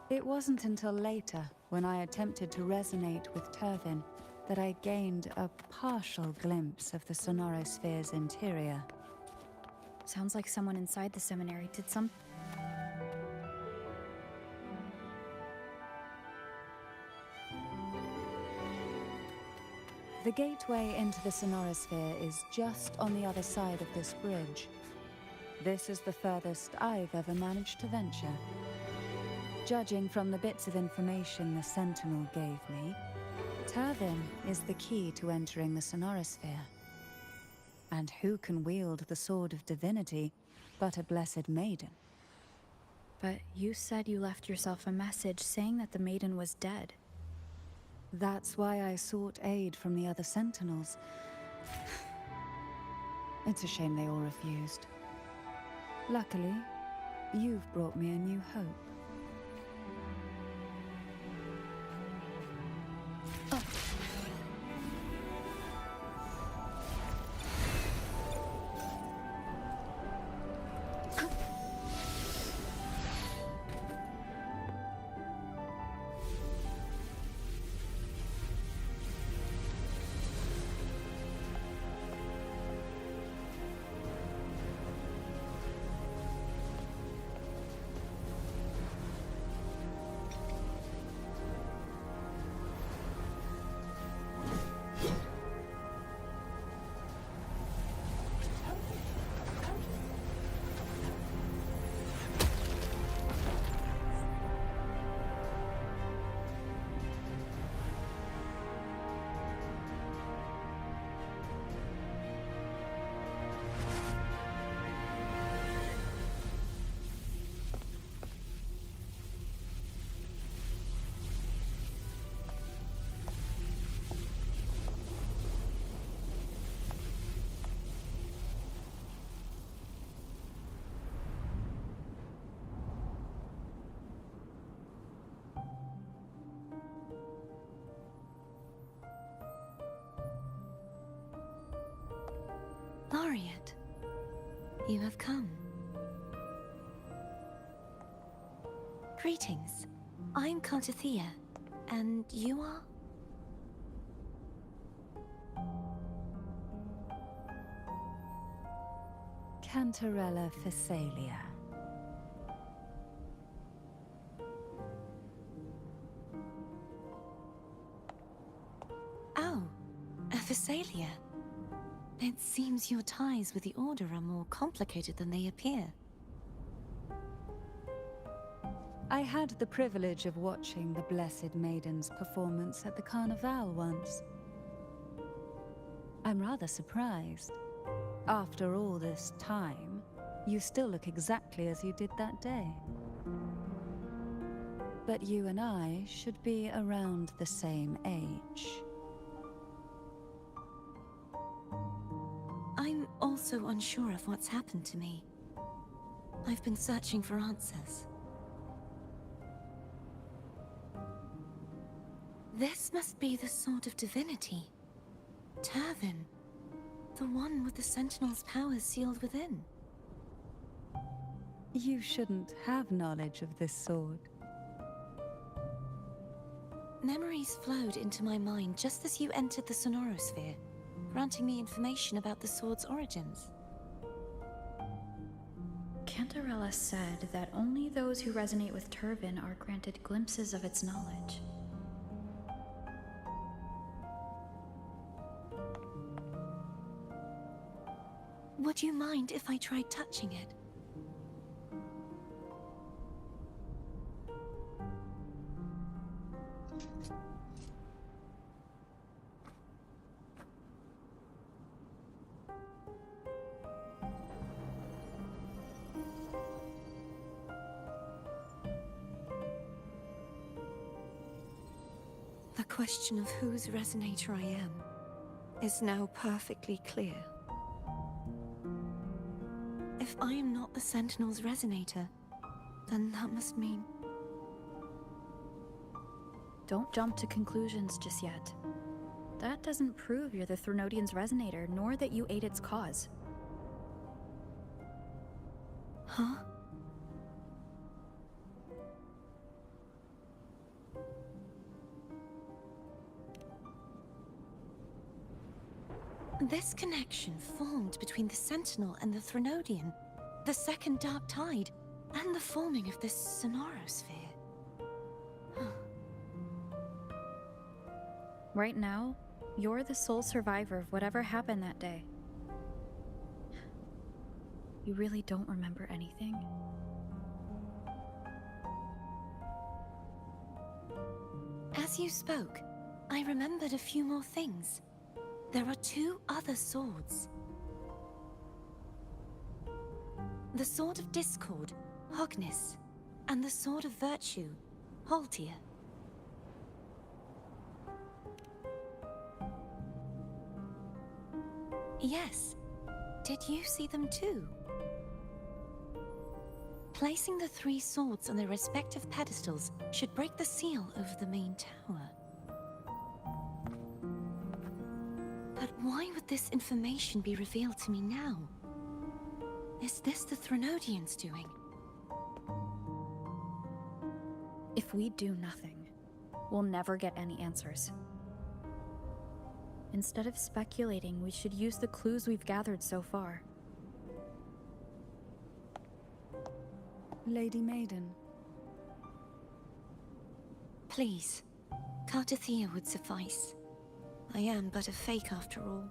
It wasn't until later, when I attempted to resonate with Turvin, that I gained a partial glimpse of the Sonorosphere's interior. Sounds like someone inside the seminary did some... The gateway into the Sonorosphere is just on the other side of this bridge. This is the furthest I've ever managed to venture. Judging from the bits of information the Sentinel gave me, Turvin is the key to entering the Sonorosphere. And who can wield the Sword of Divinity but a blessed maiden? But you said you left yourself a message saying that the maiden was dead. That's why I sought aid from the other Sentinels. It's a shame they all refused. Luckily, you've brought me a new hope. Laureate, you have come. Greetings. I'm Cantathea, and you are? Cantarella Phasalia. Oh, a Phasalia. It seems your ties with the Order are more complicated than they appear. I had the privilege of watching the Blessed Maiden's performance at the Carnival once. I'm rather surprised. After all this time, you still look exactly as you did that day. But you and I should be around the same age. I'm also unsure of what's happened to me. I've been searching for answers. This must be the Sword of Divinity. Turvin. The one with the Sentinel's powers sealed within. You shouldn't have knowledge of this sword. Memories flowed into my mind just as you entered the Sonorosphere, granting me information about the sword's origins. Cantarella said that only those who resonate with Turvin are granted glimpses of its knowledge. Would you mind if I tried touching it? The question of whose resonator I am is now perfectly clear. If I am not the Sentinel's resonator, Then that must mean... Don't jump to conclusions just yet. That doesn't prove you're the Threnodian's resonator, nor that you ate its cause. Huh? This connection formed between the Sentinel and the Threnodian, the second Dark Tide, and the forming of this sonorosphere. Right now, you're the sole survivor of whatever happened that day. You really don't remember anything? As you spoke, I remembered a few more things. There are 2 other swords. The Sword of Discord, Hognis, and the Sword of Virtue, Haltia. Yes. Did you see them too? Placing the 3 swords on their respective pedestals should break the seal over the main tower. But why would this information be revealed to me now? Is this the Threnodians' doing? If we do nothing, we'll never get any answers. Instead of speculating, we should use the clues we've gathered so far. Lady Maiden. Please, Cartathea would suffice. I am but a fake after all.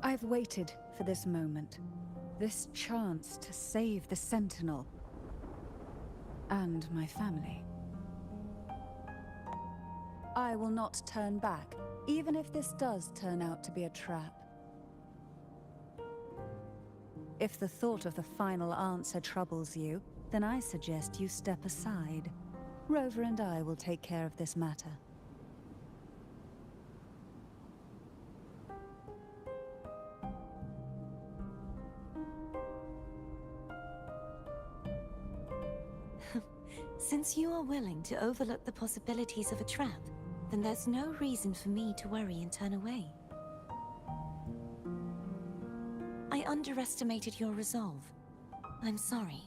I've waited for this moment. This chance to save the Sentinel. And my family. I will not turn back, even if this does turn out to be a trap. If the thought of the final answer troubles you, then I suggest you step aside. Rover and I will take care of this matter. Since you are willing to overlook the possibilities of a trap, then there's no reason for me to worry and turn away. I underestimated your resolve. I'm sorry.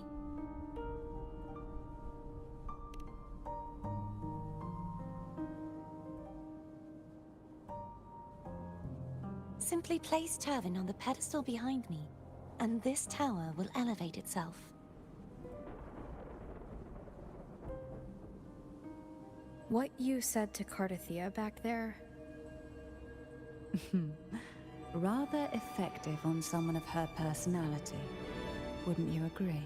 Simply place Turvin on the pedestal behind me, and this tower will elevate itself. What you said to Cartathea back there? Rather effective on someone of her personality. Wouldn't you agree?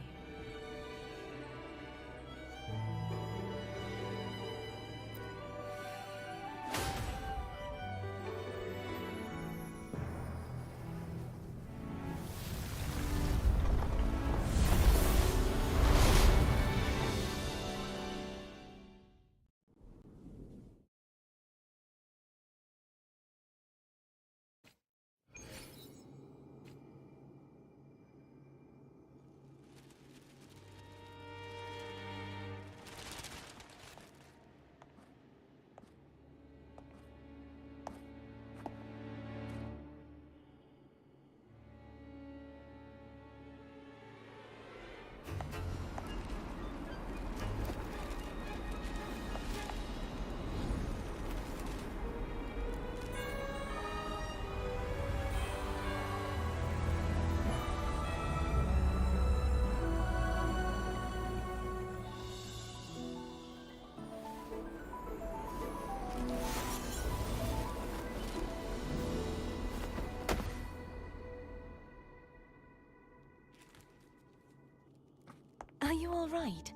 Are you all right?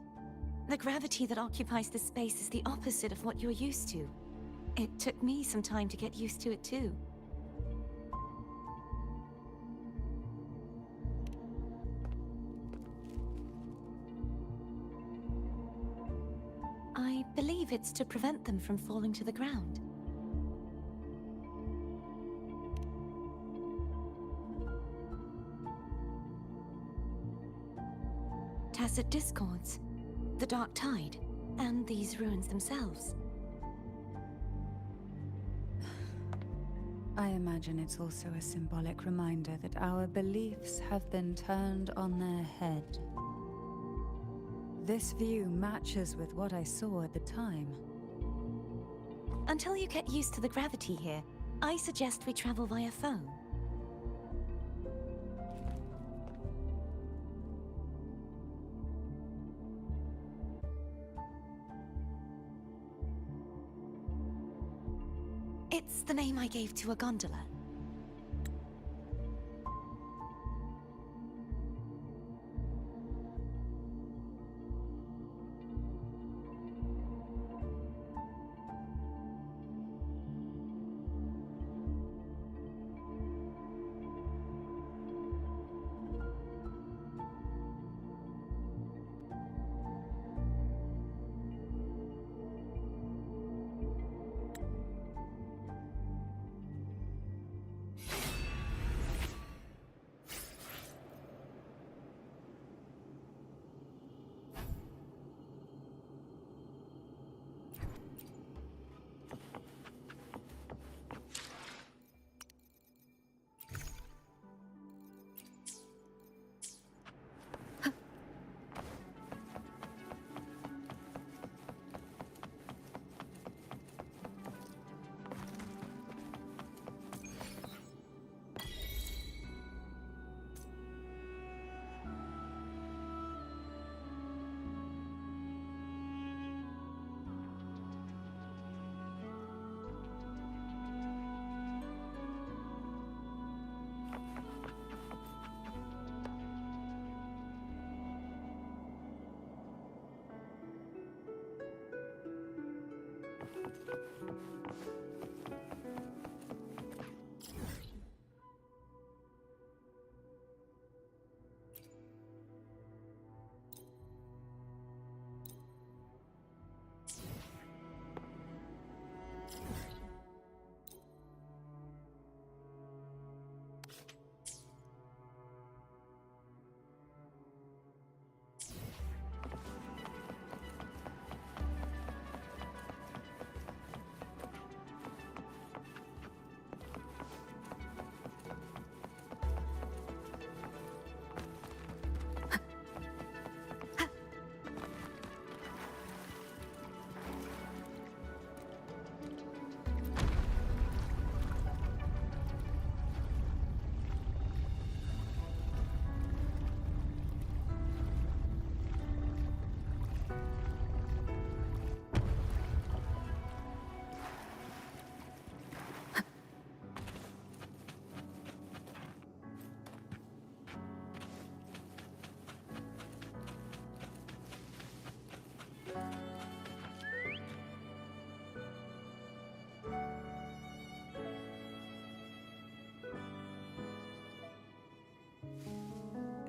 The gravity that occupies this space is the opposite of what you're used to. It took me some time to get used to it too. I believe it's to prevent them from falling to the ground. tacit discords, the Dark Tide, and these ruins themselves. I imagine it's also a symbolic reminder that our beliefs have been turned on their head. This view matches with what I saw at the time. Until you get used to the gravity here, I suggest we travel via phone. It's the name I gave to a gondola.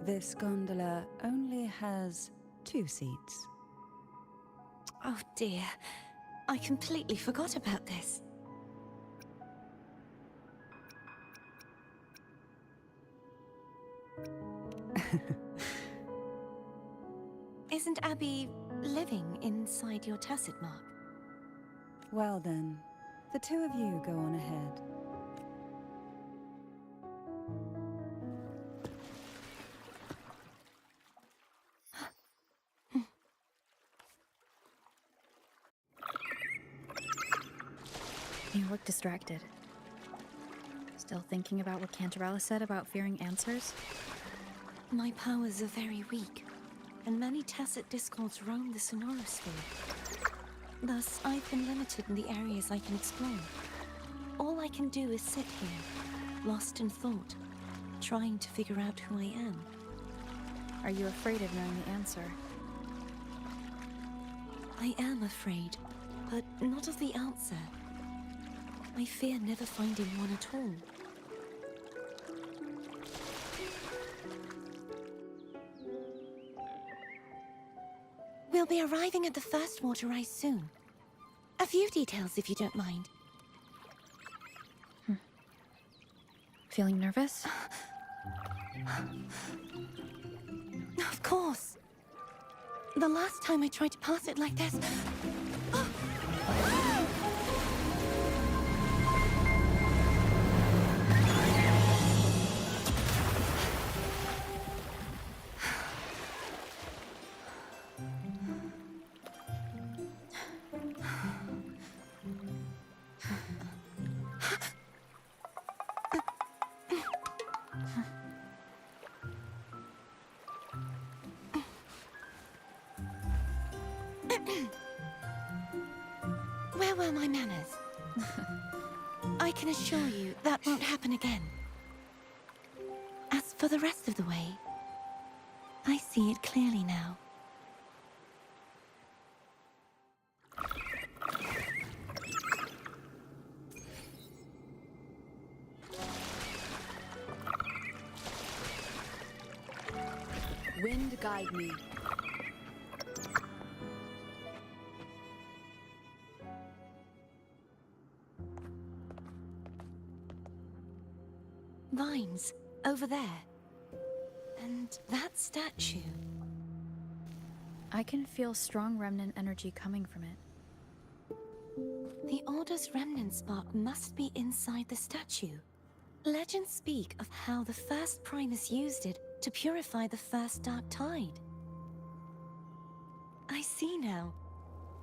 This gondola only has 2 seats. Oh dear, I completely forgot about this. Isn't Abby living inside your tacit mark? Well then, the 2 of you go on ahead. You look distracted. Still thinking about what Cantarella said about fearing answers? My powers are very weak, and many tacit discords roam the sonorosphere. Thus, I've been limited in the areas I can explore. All I can do is sit here, lost in thought, trying to figure out who I am. Are you afraid of knowing the answer? I am afraid, but not of the answer. I fear never finding one at all. We'll be arriving at the first water rise soon. A few details, if you don't mind. Feeling nervous? Of course. The last time I tried to pass it like this... Where were my manners? I can assure you that won't happen again. As for the rest of the way, I see it clearly now. Wind guide me. Vines, over there. And that statue. I can feel strong remnant energy coming from it. The Order's remnant spark must be inside the statue. Legends speak of how the first Primus used it to purify the first Dark Tide. I see now.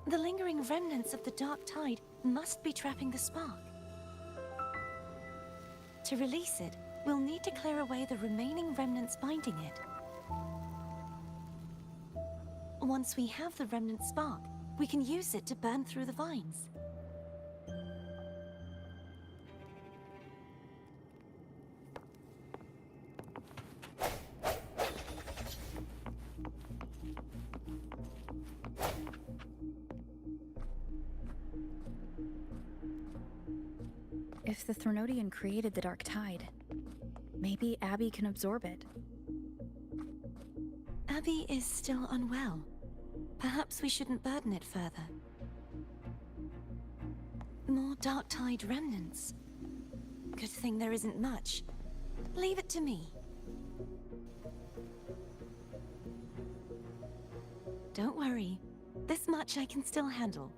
The lingering remnants of the Dark Tide must be trapping the spark. To release it, we'll need to clear away the remaining remnants binding it. Once we have the remnant spark, we can use it to burn through the vines. If the Threnodian created the Dark Tide, maybe Abby can absorb it. Abby is still unwell. Perhaps we shouldn't burden it further. More Dark Tide remnants. Good thing there isn't much. Leave it to me. Don't worry. This much I can still handle.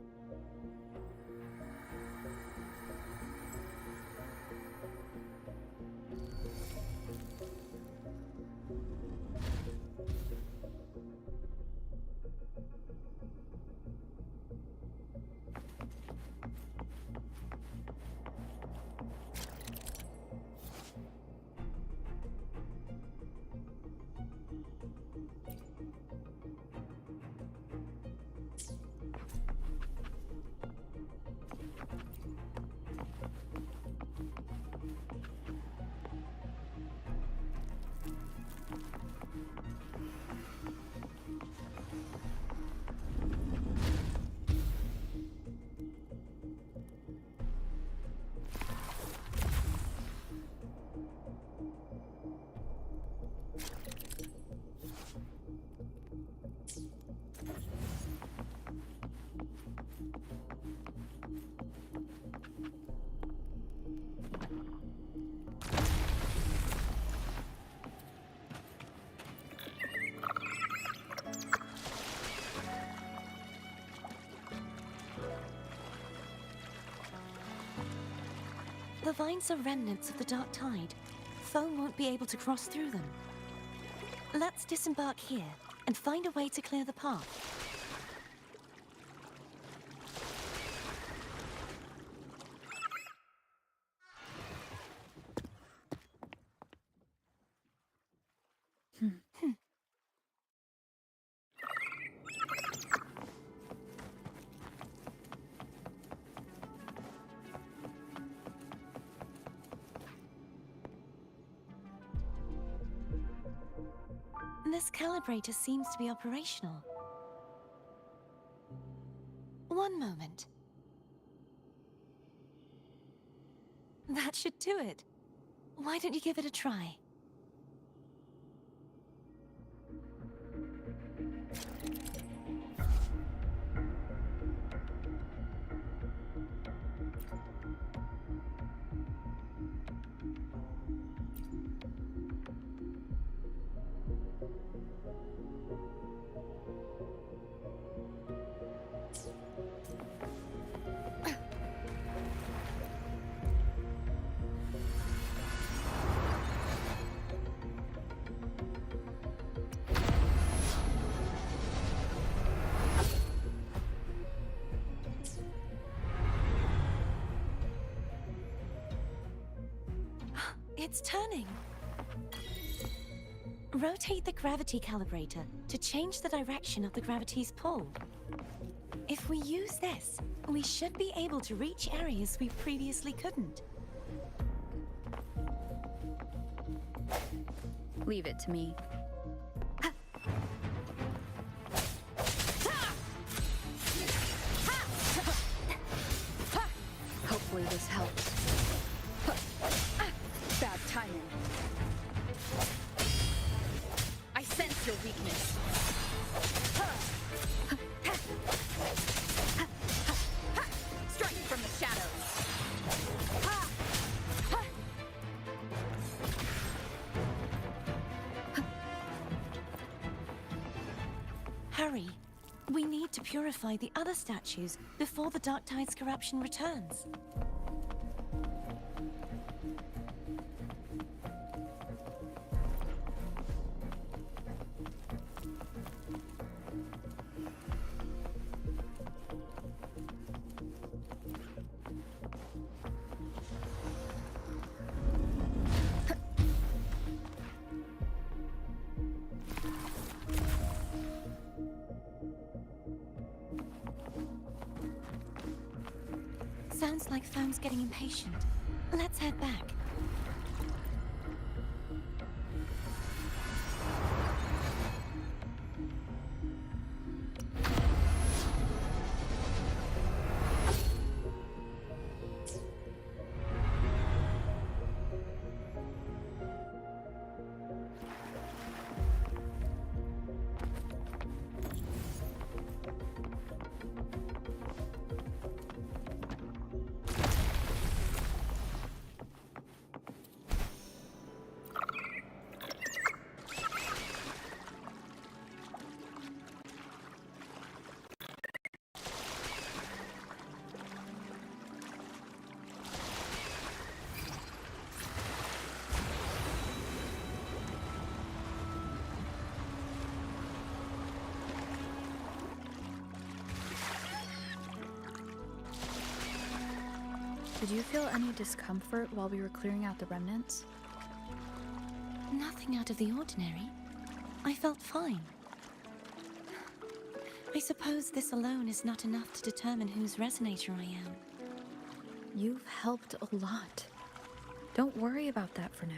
The vines are remnants of the Dark Tide. Foe won't be able to cross through them. Let's disembark here and find a way to clear the path. This calibrator seems to be operational. One moment. That should do it. Why don't you give it a try? It's turning. Rotate the gravity calibrator to change the direction of the gravity's pull. If we use this, we should be able to reach areas we previously couldn't. Leave it to me. Hopefully this helps. Bad timing. I sense your weakness. Strike from the shadows. Hurry. We need to purify the other statues before the Dark Tide's corruption returns. Sounds like Foam's getting impatient. Let's head back. Did you feel any discomfort while we were clearing out the remnants? Nothing out of the ordinary. I felt fine. I suppose this alone is not enough to determine whose resonator I am. You've helped a lot. Don't worry about that for now.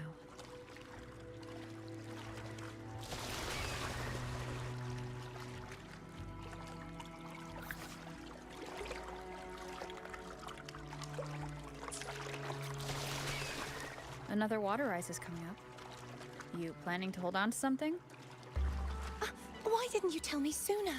Another water rise is coming up. You planning to hold on to something? Why didn't you tell me sooner?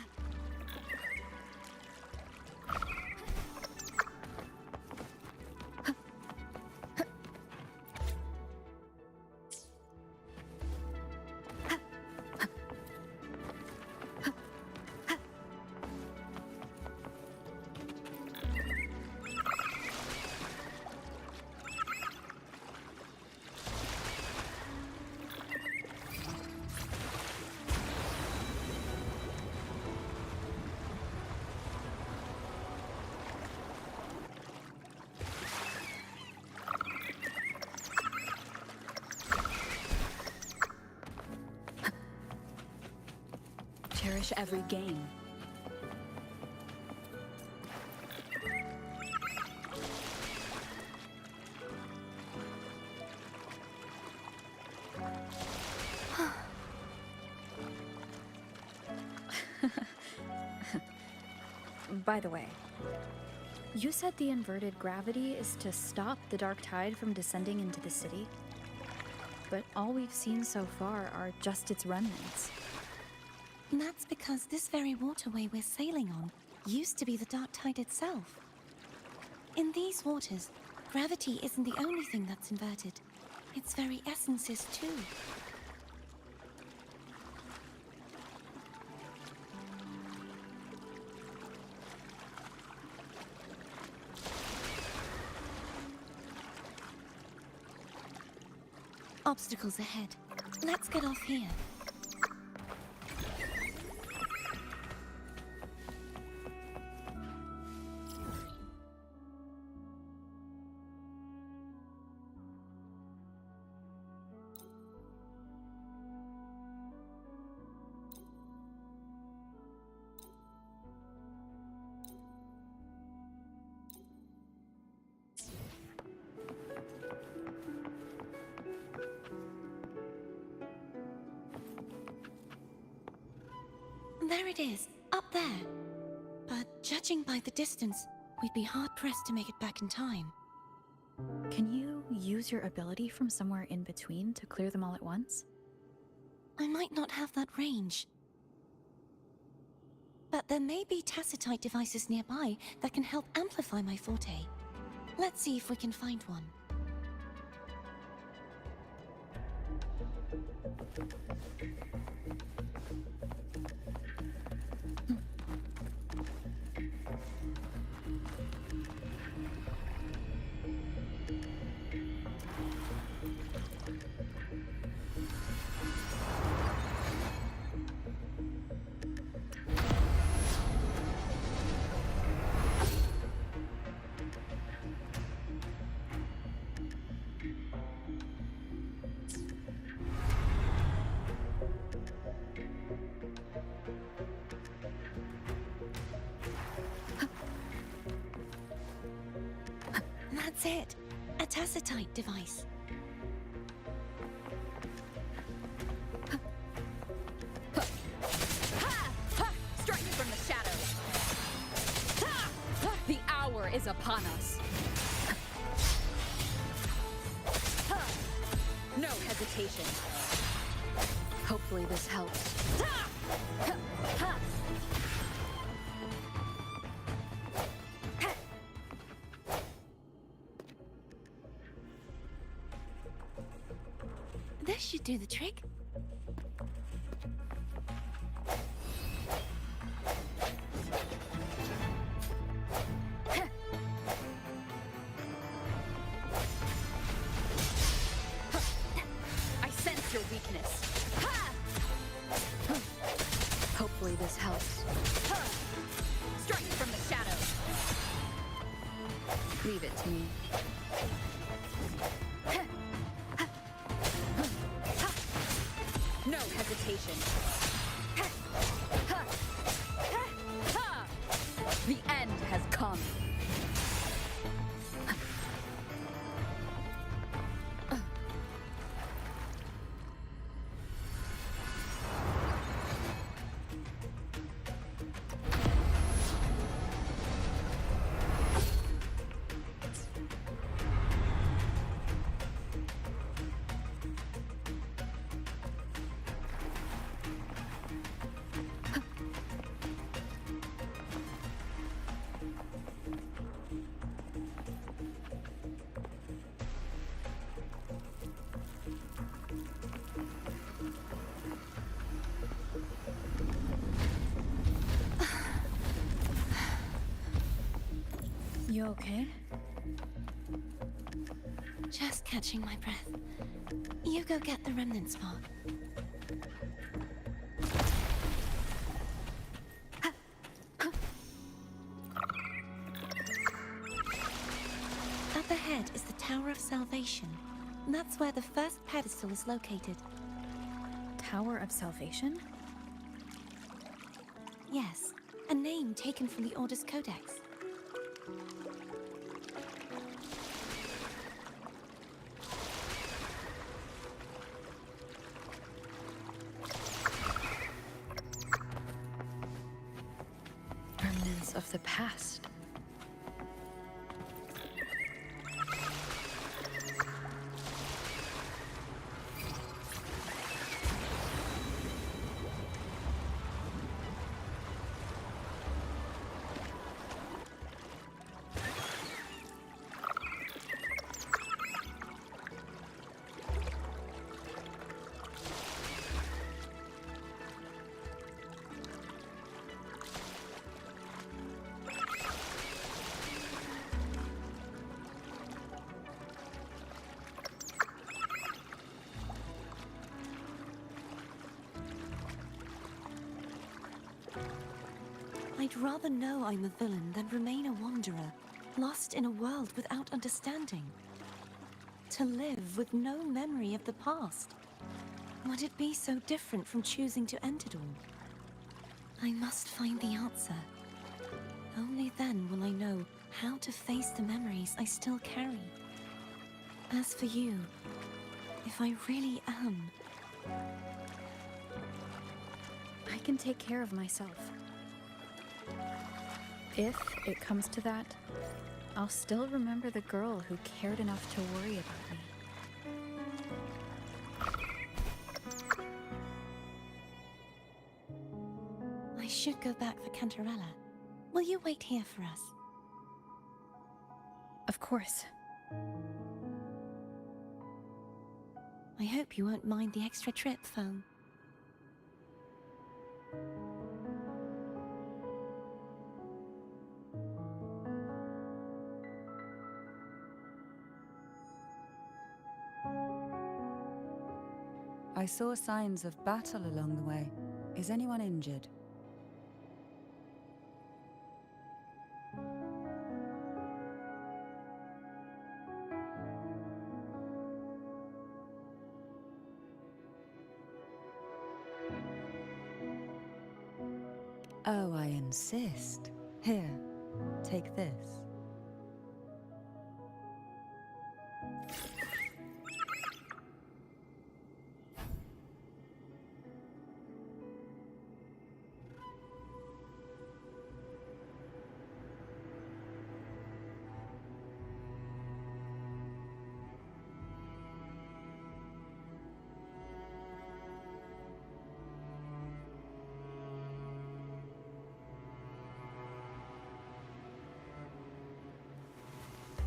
Cherish every gain. By the way, you said the inverted gravity is to stop the dark tide from descending into the city. But all we've seen so far are just its remnants. That's because this very waterway we're sailing on used to be the Dark Tide itself. In these waters, gravity isn't the only thing that's inverted. Its very essence is too. Obstacles ahead. Let's get off here. There it is, up there. But judging by the distance, we'd be hard-pressed to make it back in time. Can you use your ability from somewhere in between to clear them all at once? I might not have that range. But there may be tacitite devices nearby that can help amplify my forte. Let's see if we can find one. That's it. A tacitite device. Strike from the shadows! The hour is upon us! No hesitation. Hopefully this helps. This should do the trick. I sense your weakness. Hopefully this helps. Strike from the shadows. Leave it to me. No hesitation. The end has come. You okay? Just catching my breath. You go get the remnant spot. Up ahead is the Tower of Salvation. That's where the first pedestal is located. Tower of Salvation? Yes, a name taken from the Order's Codex. Remnants of the past. I'd rather know I'm a villain than remain a wanderer, lost in a world without understanding. To live with no memory of the past. Would it be so different from choosing to end it all? I must find the answer. Only then will I know how to face the memories I still carry. As for you, if I really am... I can take care of myself. If it comes to that, I'll still remember the girl who cared enough to worry about me. I should go back for Cantarella. Will you wait here for us? Of course. I hope you won't mind the extra trip, Foam. I saw signs of battle along the way. Is anyone injured? Oh, I insist. Here, take this.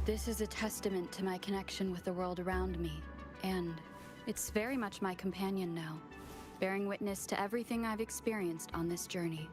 This is a testament to my connection with the world around me, and it's very much my companion now, bearing witness to everything I've experienced on this journey.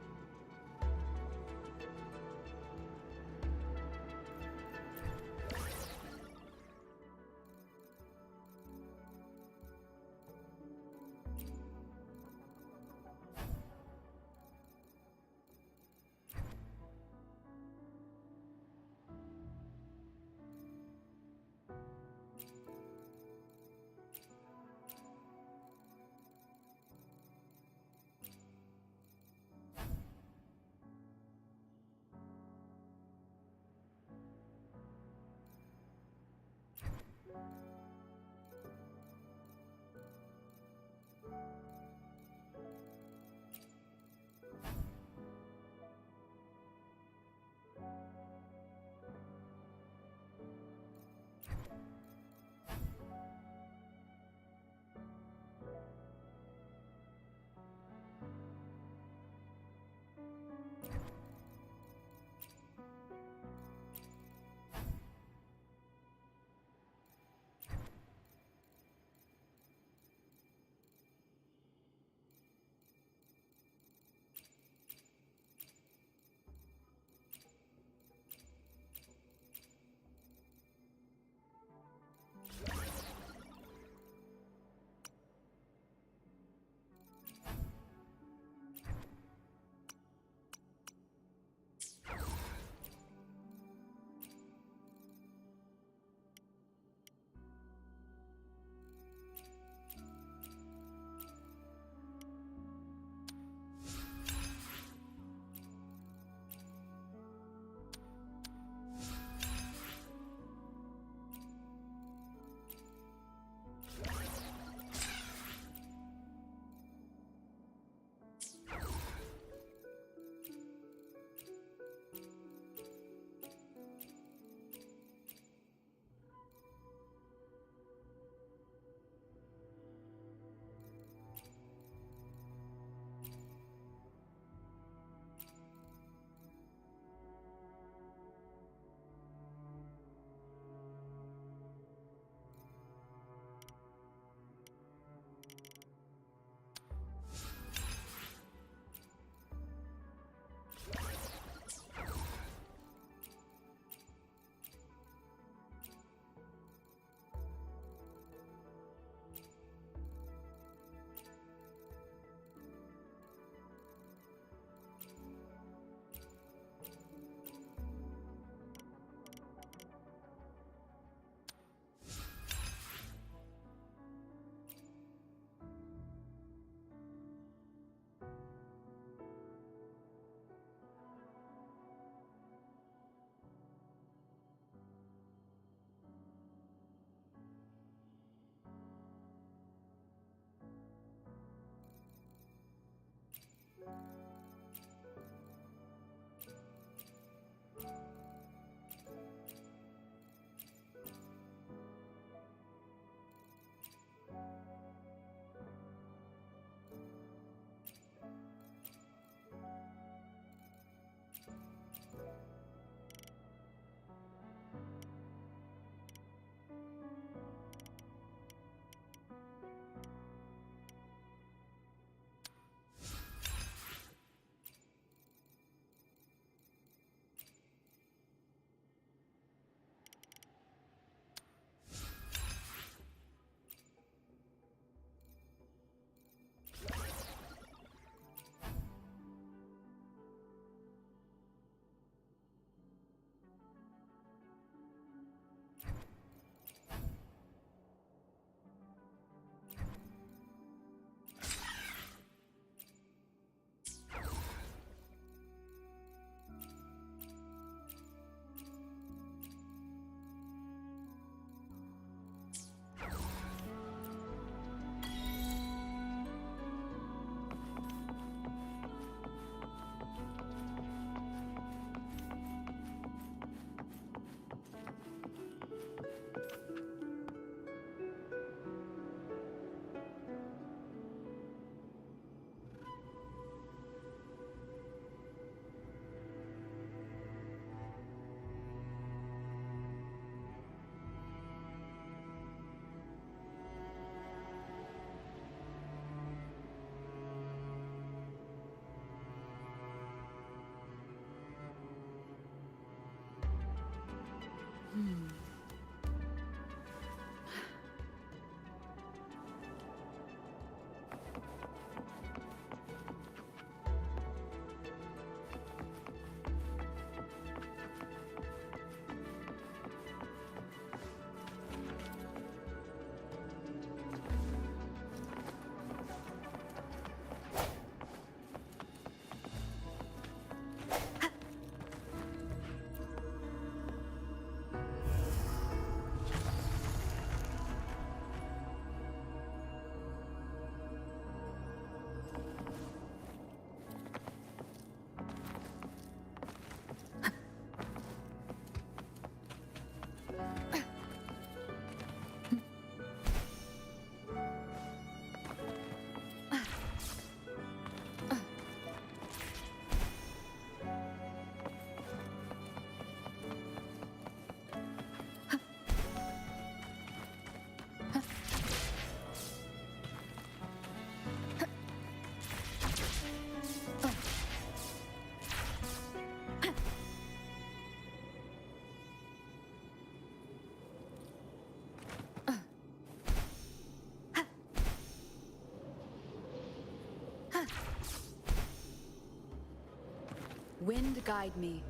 Wind guide me.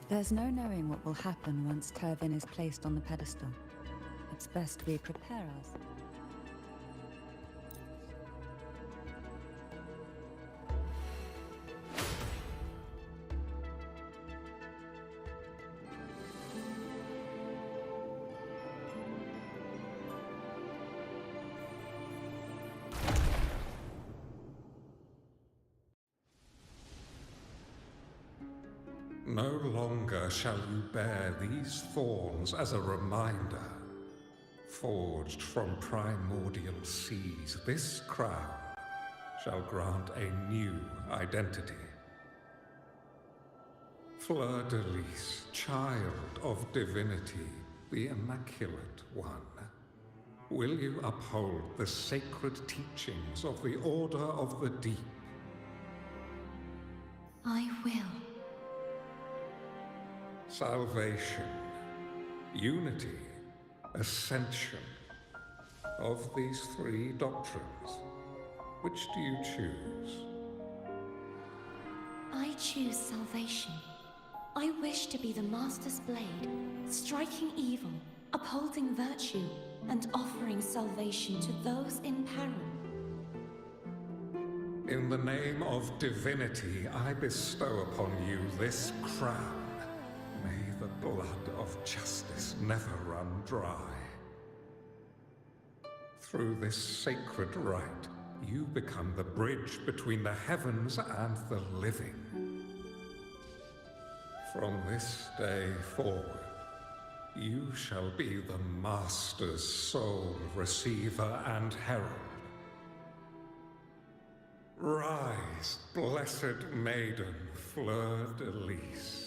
There's no knowing what will happen once Turvin is placed on the pedestal. It's best we prepare us. No longer shall you bear these thorns as a reminder. Forged from primordial seas, this crown shall grant a new identity. Fleur-de-Lis, child of divinity, the Immaculate One, will you uphold the sacred teachings of the Order of the Deep? I will. Salvation, unity, ascension. Of these three doctrines, which do you choose? I choose salvation. I wish to be the Master's blade, striking evil, upholding virtue, and offering salvation to those in peril. In the name of divinity, I bestow upon you this crown. May the blood of justice never run dry. Through this sacred rite, you become the bridge between the heavens and the living. From this day forward, you shall be the Master's sole receiver and herald. Rise, blessed maiden Fleur-de-Lis.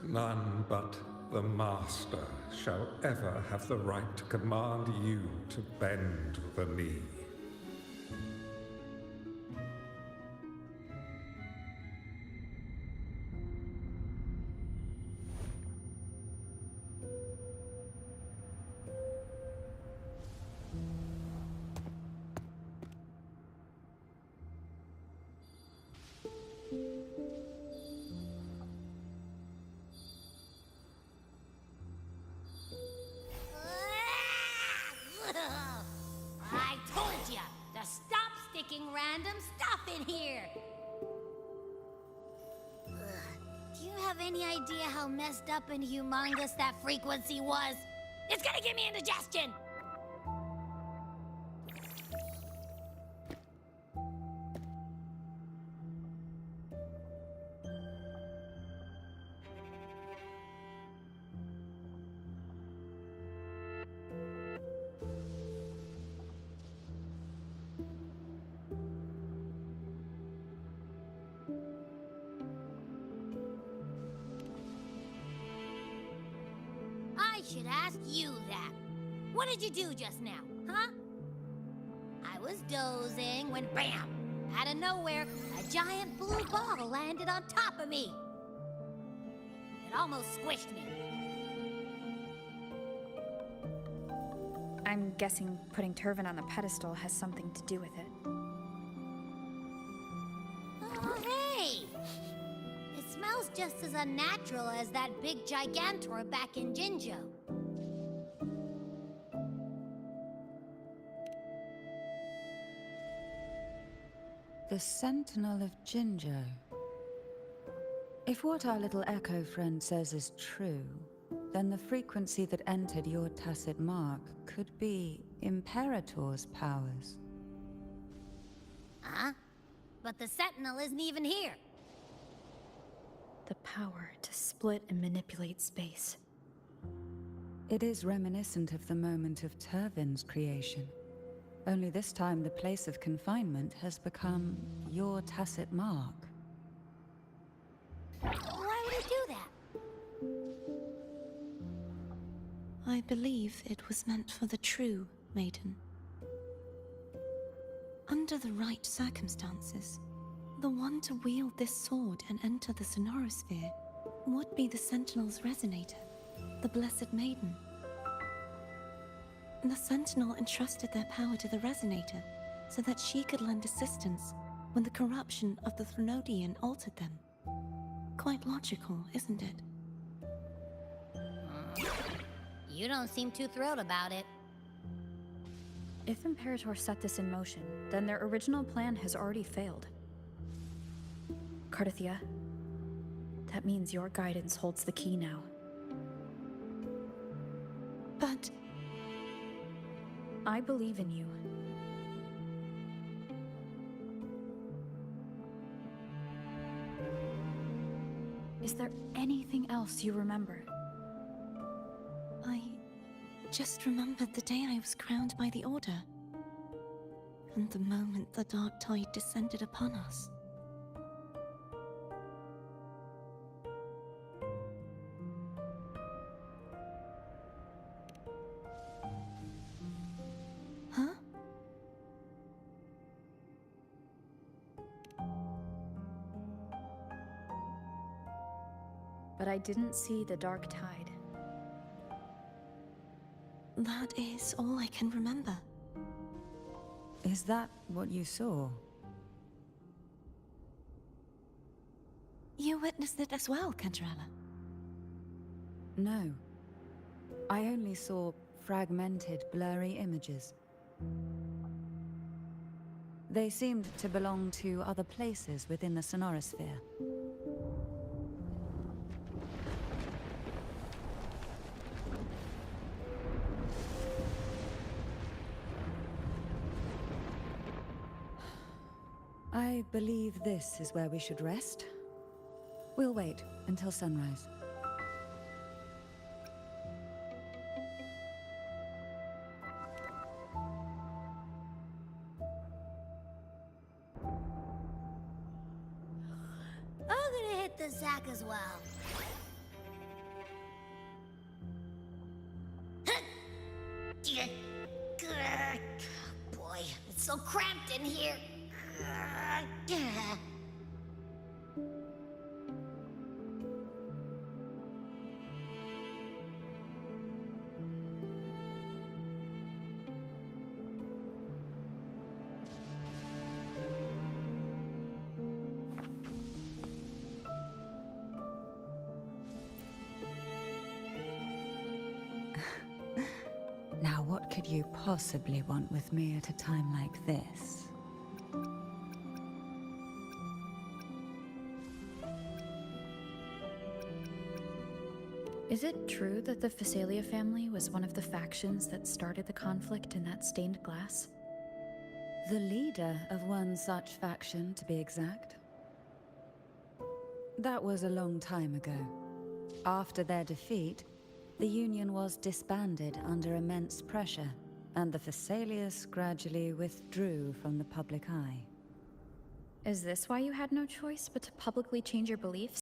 None but the Master shall ever have the right to command you to bend the knee. here! Ugh. Do you have any idea how messed up and humongous that frequency was? It's gonna give me indigestion! I should ask you that. What did you do just now, huh? I was dozing when BAM! Out of nowhere, a giant blue ball landed on top of me. It almost squished me. I'm guessing putting Turvin on the pedestal has something to do with it. Oh, hey! It smells just as unnatural as that big gigantor back in Jinzhou. The Sentinel of Jinzhou. If what our little echo friend says is true, then the frequency that entered your tacit mark could be Imperator's powers. Huh? But the Sentinel isn't even here. The power to split and manipulate space. It is reminiscent of the moment of Turvin's creation. Only this time the place of confinement has become your tacit mark. Why would it do that? I believe it was meant for the true maiden. Under the right circumstances, the one to wield this sword and enter the Sonorosphere would be the Sentinel's resonator, the Blessed Maiden. The Sentinel entrusted their power to the resonator so that she could lend assistance when the corruption of the Threnodian altered them. Quite logical, isn't it? You don't seem too thrilled about it. If Imperator set this in motion, then their original plan has already failed. Cardathia, that means your guidance holds the key now. But I believe in you. Is there anything else you remember? I just remembered the day I was crowned by the Order, and the moment the dark tide descended upon us. Huh? But I didn't see the dark tide. That is all I can remember. Is that what you saw? You witnessed it as well, Cantarella. No. I only saw fragmented, blurry images. They seemed to belong to other places within the Sonorosphere. I believe this is where we should rest. We'll wait until sunrise. I'm gonna hit the sack as well. Boy, it's so cramped in here. Now, what could you possibly want with me at a time like this? Is it true that the Phasalia family was one of the factions that started the conflict in that stained glass? The leader of one such faction, to be exact. That was a long time ago. After their defeat, the Union was disbanded under immense pressure, and the Phasalius gradually withdrew from the public eye. Is this why you had no choice but to publicly change your beliefs?